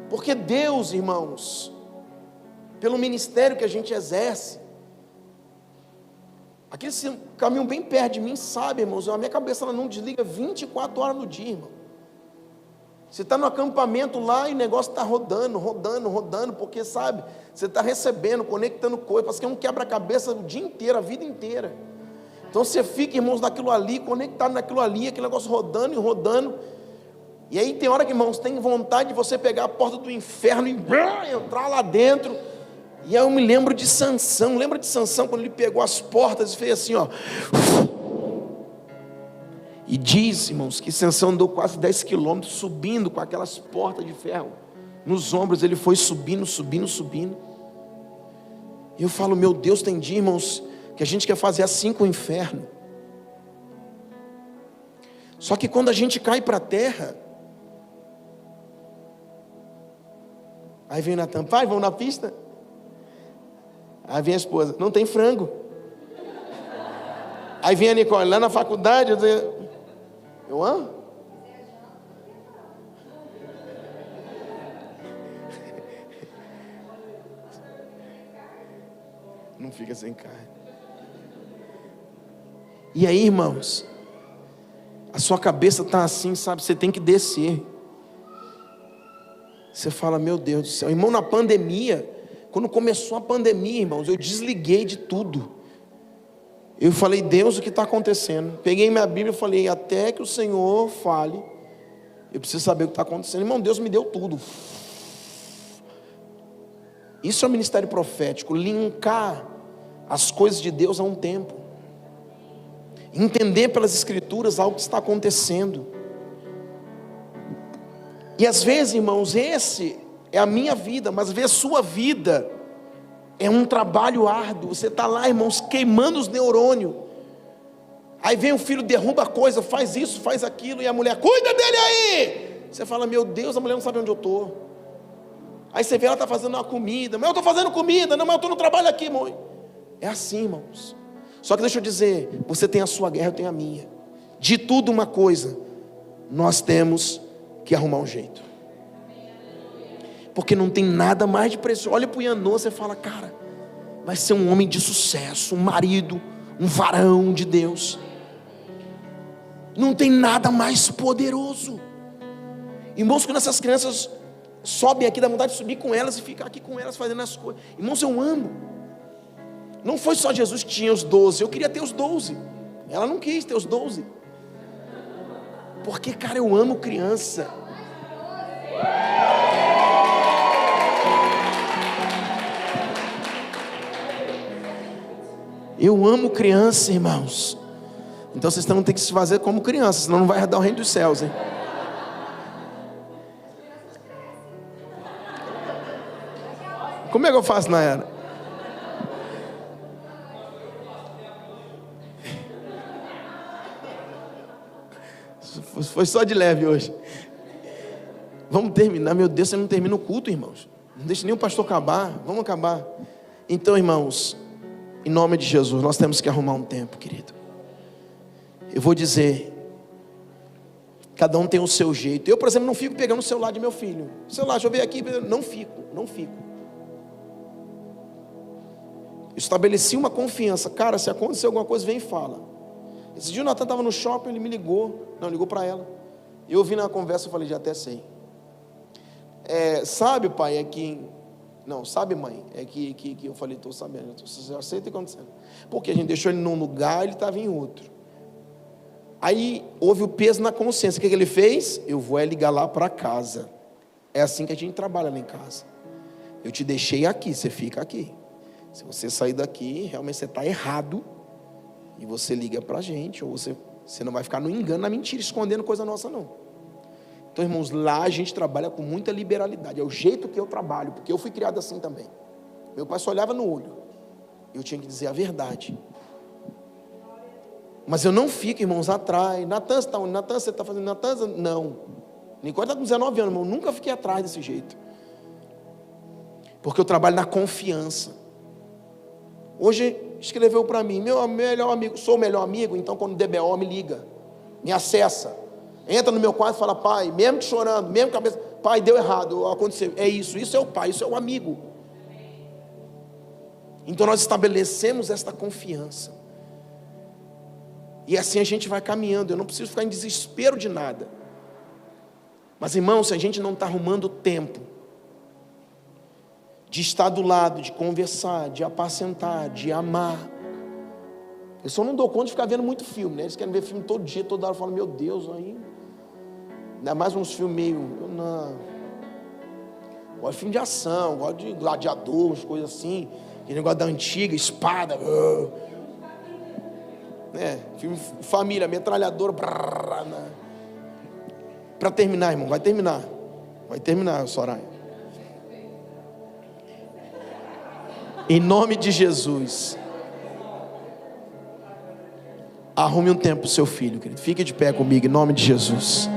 Porque Deus, irmãos, pelo ministério que a gente exerce, aqueles que caminham bem perto de mim, sabe, irmãos, a minha cabeça ela não desliga 24 horas no dia, irmão. Você está no acampamento lá e o negócio está rodando, porque sabe, você está recebendo, conectando coisas, parece que é um quebra-cabeça o dia inteiro, a vida inteira. Então você fica, irmãos, naquilo ali, conectado naquilo ali, aquele negócio rodando e rodando. E aí tem hora que, irmãos, tem vontade de você pegar a porta do inferno e entrar lá dentro. E aí eu me lembro de Sansão, lembra de Sansão quando ele pegou as portas e fez assim, ó. E diz, irmãos, que Sansão andou quase 10 quilômetros subindo com aquelas portas de ferro nos ombros. Ele foi subindo. E eu falo, meu Deus, tem dia, irmãos, que a gente quer fazer assim com o inferno. Só que quando a gente cai para a terra, aí vem Natan, pai, vamos na pista? Aí vem a esposa, não tem frango. Aí vem a Nicole, lá na faculdade, eu amo? Não fica sem carne. E aí, irmãos, a sua cabeça está assim, sabe? Você tem que descer. Você fala, meu Deus do céu. Irmão, na pandemia, quando começou a pandemia, irmãos, eu desliguei de tudo. Eu falei, Deus, o que está acontecendo? Peguei minha Bíblia e falei, até que o Senhor fale, eu preciso saber o que está acontecendo. Irmão, Deus me deu tudo. Isso é o ministério profético, linkar as coisas de Deus a um tempo. Entender pelas escrituras algo que está acontecendo. E às vezes, irmãos, esse é a minha vida, mas às vezes a sua vida é um trabalho árduo. Você está lá, irmãos, queimando os neurônios. Aí vem o filho, derruba a coisa, faz isso, faz aquilo, e a mulher, cuida dele aí. Você fala, meu Deus, a mulher não sabe onde eu estou. Aí você vê ela está fazendo uma comida, mas eu estou fazendo comida, não, mas eu estou no trabalho aqui, mãe. É assim, irmãos. Só que deixa eu dizer, você tem a sua guerra, eu tenho a minha. De tudo uma coisa, nós temos que arrumar um jeito. Porque não tem nada mais de precioso. Olha para o Yanô, você fala, cara, vai ser um homem de sucesso, um marido, um varão de Deus. Não tem nada mais poderoso. Irmãos, quando essas crianças sobem aqui, dá vontade de subir com elas e ficar aqui com elas fazendo as coisas. Irmãos, eu amo. Não foi só Jesus que tinha os 12, eu queria ter os 12. Ela não quis ter os 12. Porque, cara, eu amo criança. Eu amo criança, irmãos. Então vocês vão ter que se fazer como crianças, senão não vai herdar o reino dos céus, hein? Como é que eu faço, Nayara? Foi só de leve hoje. Vamos terminar, meu Deus, você não termina o culto, irmãos. Não deixa nem o pastor acabar, vamos acabar. Então, irmãos, em nome de Jesus, nós temos que arrumar um tempo, querido. Eu vou dizer, cada um tem o seu jeito. Eu, por exemplo, não fico pegando o celular de meu filho. Celular, deixa eu ver aqui, não fico. Eu estabeleci uma confiança. Cara, se acontecer alguma coisa, vem e fala. Esse dia o Natan estava no shopping, ele me ligou. Não, ligou para ela. Eu ouvi na conversa, eu falei, já até sei. Sabe, pai, é que... Não, sabe, mãe, é que eu falei, estou sabendo. Você já sei o que está acontecendo. Porque a gente deixou ele num lugar, ele estava em outro. Aí houve o peso na consciência. O que ele fez? Eu vou ligar lá para casa. É assim que a gente trabalha lá em casa. Eu te deixei aqui, você fica aqui. Se você sair daqui, realmente você está errado. E você liga para a gente. Ou você não vai ficar no engano, na mentira, escondendo coisa nossa, não. Então, irmãos, lá a gente trabalha com muita liberalidade. É o jeito que eu trabalho, porque eu fui criado assim também. Meu pai só olhava no olho. Eu tinha que dizer a verdade. Mas eu não fico, irmãos, atrás. Natan, você está onde? Natan, você está fazendo? Natan, não. Nicole está com 19 anos, irmão. Eu nunca fiquei atrás desse jeito. Porque eu trabalho na confiança. Hoje escreveu para mim, meu melhor amigo, sou o melhor amigo, então quando der BO me liga, me acessa. Entra no meu quarto e fala, pai, mesmo te chorando, mesmo cabeça, pai, deu errado, aconteceu. É isso é o pai, isso é o amigo. Então nós estabelecemos esta confiança. E assim a gente vai caminhando. Eu não preciso ficar em desespero de nada. Mas, irmão, se a gente não está arrumando tempo de estar do lado, de conversar, de apacentar, de amar. Eu só não dou conta de ficar vendo muito filme, né? Eles querem ver filme todo dia, toda hora. Eu falo, meu Deus, aí... Ainda mais uns filmes meio... Eu não... Gosto de filme de ação, gosto de gladiador, umas coisas assim. Aquele negócio da antiga, espada. Filme família, metralhadora. Para terminar, irmão, vai terminar. Vai terminar, Soraya. Em nome de Jesus, arrume um tempo para o seu filho, querido. Fique de pé comigo, em nome de Jesus.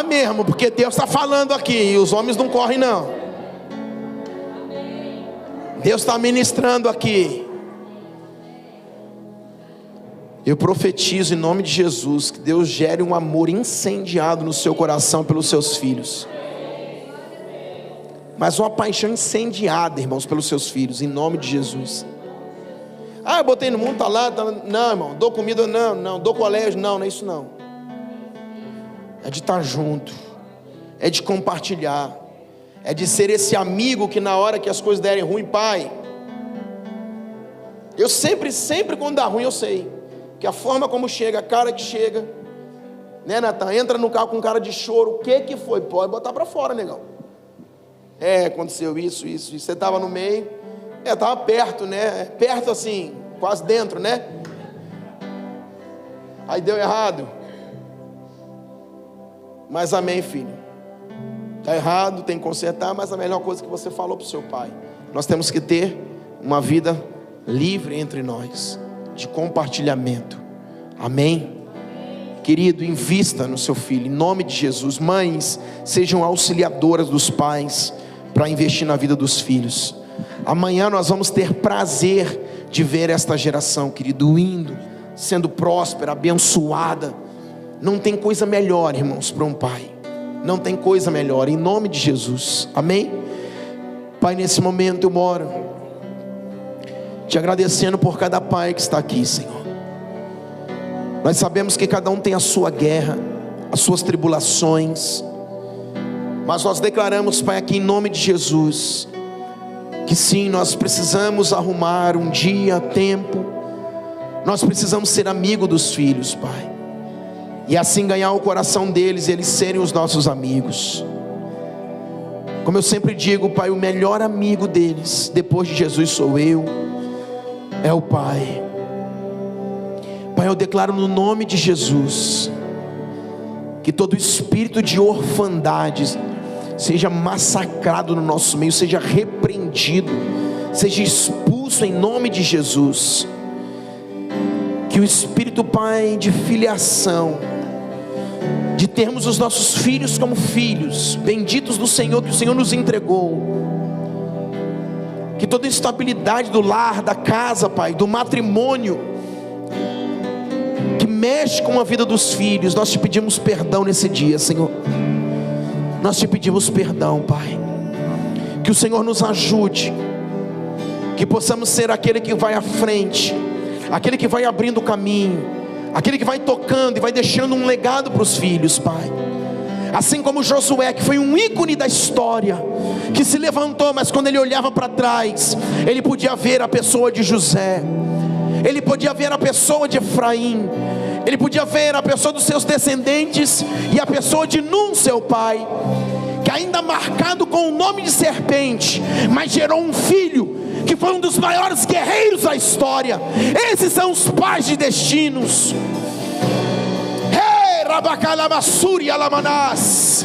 Mesmo, porque Deus está falando aqui, e os homens não correm não. Deus está ministrando aqui. Eu profetizo em nome de Jesus, que Deus gere um amor incendiado no seu coração pelos seus filhos. Mas uma paixão incendiada, irmãos, pelos seus filhos, em nome de Jesus. Eu botei no mundo, tá lá. Não, irmão, dou comida, não, dou colégio, não é isso não. É de estar junto, é de compartilhar, é de ser esse amigo que na hora que as coisas derem ruim, pai, eu sempre quando dá ruim eu sei, que a forma como chega, a cara que chega, né, Natan, entra no carro com cara de choro, o que foi? Pode botar para fora, negão. Aconteceu isso, você estava no meio, estava perto, né, perto assim, quase dentro, né, aí deu errado, mas amém, filho, está errado, tem que consertar, mas a melhor coisa que você falou para o seu pai, nós temos que ter uma vida livre entre nós, de compartilhamento, amém? Querido, invista no seu filho, em nome de Jesus. Mães, sejam auxiliadoras dos pais, para investir na vida dos filhos. Amanhã nós vamos ter prazer de ver esta geração, querido, indo, sendo próspera, abençoada. Não tem coisa melhor, irmãos, para um pai. Não tem coisa melhor, em nome de Jesus, amém? Pai, nesse momento eu oro, te agradecendo por cada pai que está aqui, Senhor. Nós sabemos que cada um tem a sua guerra, as suas tribulações, mas nós declaramos, Pai, aqui em nome de Jesus, que sim, nós precisamos arrumar um dia, tempo, nós precisamos ser amigo dos filhos, Pai, e assim ganhar o coração deles, e eles serem os nossos amigos. Como eu sempre digo, Pai, o melhor amigo deles, depois de Jesus, sou eu. é o Pai. Pai, eu declaro no nome de Jesus que todo espírito de orfandade seja massacrado no nosso meio, seja repreendido, seja expulso em nome de Jesus. Que o espírito, Pai, de filiação, de termos os nossos filhos como filhos benditos do Senhor, que o Senhor nos entregou, que toda instabilidade do lar, da casa, Pai, do matrimônio, que mexe com a vida dos filhos, nós te pedimos perdão nesse dia, Senhor. Nós te pedimos perdão, Pai. Que o Senhor nos ajude, que possamos ser aquele que vai à frente, aquele que vai abrindo o caminho, aquele que vai tocando e vai deixando um legado para os filhos, Pai. Assim como Josué, que foi um ícone da história, que se levantou, mas quando ele olhava para trás, ele podia ver a pessoa de José, ele podia ver a pessoa de Efraim, ele podia ver a pessoa dos seus descendentes, e a pessoa de Num, seu pai, que ainda marcado com o nome de serpente, mas gerou um filho, que foi um dos maiores guerreiros da história. Esses são os pais de destinos. Rabacalamassuri alamanás.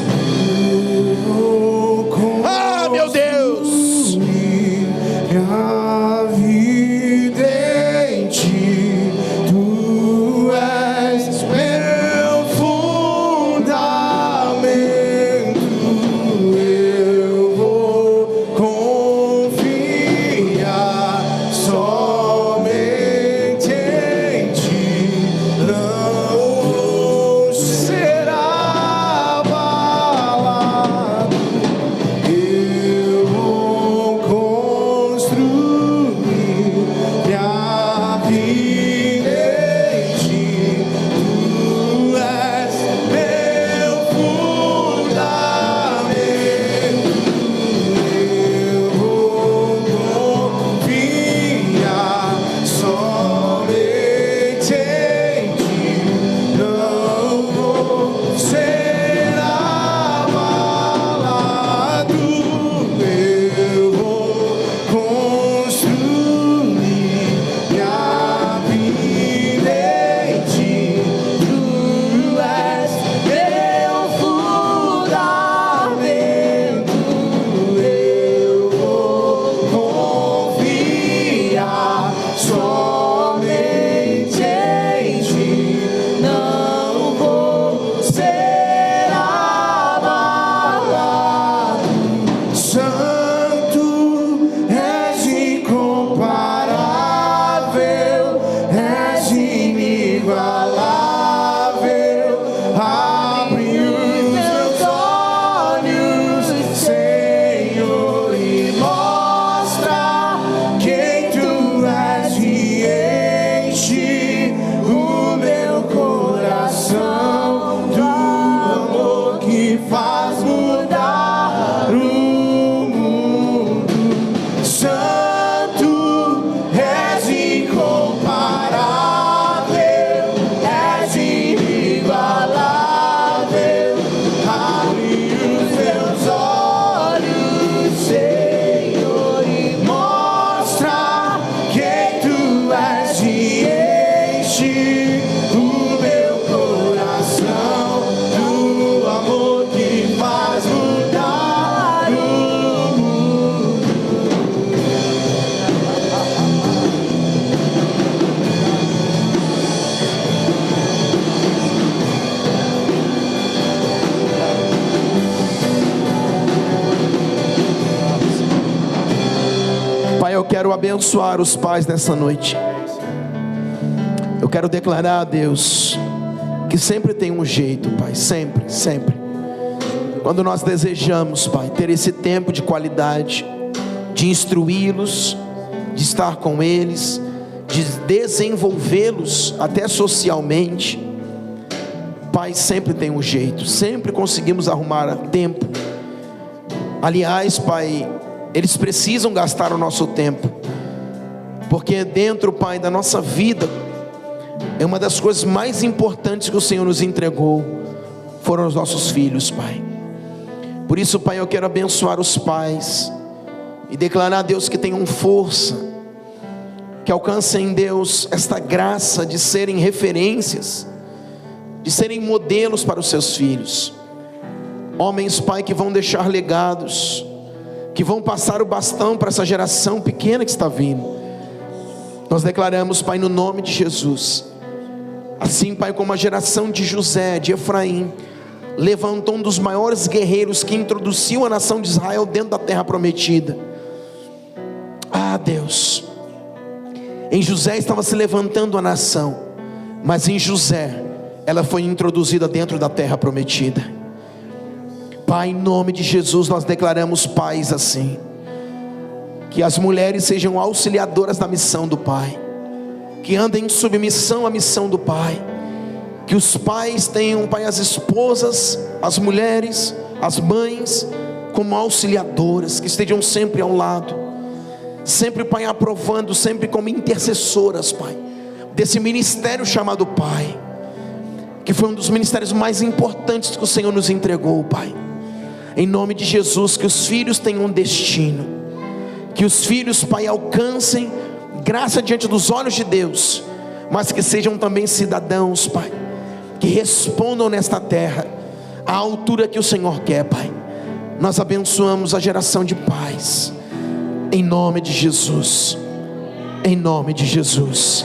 Ah, meu Deus, minha vida em ti, tu és meu fundamento, eu vou confiar somente em ti, não será abalado, eu vou construir minha vida em ti, tu és meu fundamento, eu vou confiar somente em ti, não vou ser abalado, eu vou construir minha vida em ti, tu és meu fundamento, eu vou confiar somente em ti, não vou ser abalado. Santo, és incomparável, és inigualável, abre os meus olhos, Senhor, e mostra quem tu és, e enche o meu coração do amor que faz mudar o mundo. Santo, és incomparável, és inigualável, abre os meus olhos, Senhor, e mostra quem tu és, e enche o meu coração do amor que faz mudar o mundo. Pai, eu quero abençoar os pais nessa noite. Eu quero declarar a Deus que sempre tem um jeito, Pai, sempre, sempre. Quando nós desejamos, Pai, ter esse tempo de qualidade, de instruí-los, de estar com eles, de desenvolvê-los até socialmente, Pai, sempre tem um jeito, sempre conseguimos arrumar tempo. Aliás, Pai, eles precisam gastar o nosso tempo, porque dentro, Pai, da nossa vida, é uma das coisas mais importantes que o Senhor nos entregou, foram os nossos filhos, Pai. Por isso, Pai, eu quero abençoar os pais, e declarar a Deus que tenham força, que alcancem, Deus, esta graça de serem referências, de serem modelos para os seus filhos. Homens, Pai, que vão deixar legados, que vão passar o bastão para essa geração pequena que está vindo. Nós declaramos, Pai, no nome de Jesus, assim, Pai, como a geração de José, de Efraim, levantou um dos maiores guerreiros que introduziu a nação de Israel dentro da terra prometida. Deus, em José estava se levantando a nação, mas em José ela foi introduzida dentro da terra prometida. Pai, em nome de Jesus, nós declaramos pais assim, que as mulheres sejam auxiliadoras da missão do Pai, que andem em submissão à missão do Pai, que os pais tenham, Pai, as esposas, as mulheres, as mães, como auxiliadoras, que estejam sempre ao lado, sempre, Pai, aprovando, sempre como intercessoras, Pai, desse ministério chamado Pai, que foi um dos ministérios mais importantes que o Senhor nos entregou, Pai. Em nome de Jesus, que os filhos tenham um destino, que os filhos, Pai, alcancem graça diante dos olhos de Deus, mas que sejam também cidadãos, Pai, que respondam nesta terra à altura que o Senhor quer, Pai. Nós abençoamos a geração de pais, em nome de Jesus, em nome de Jesus.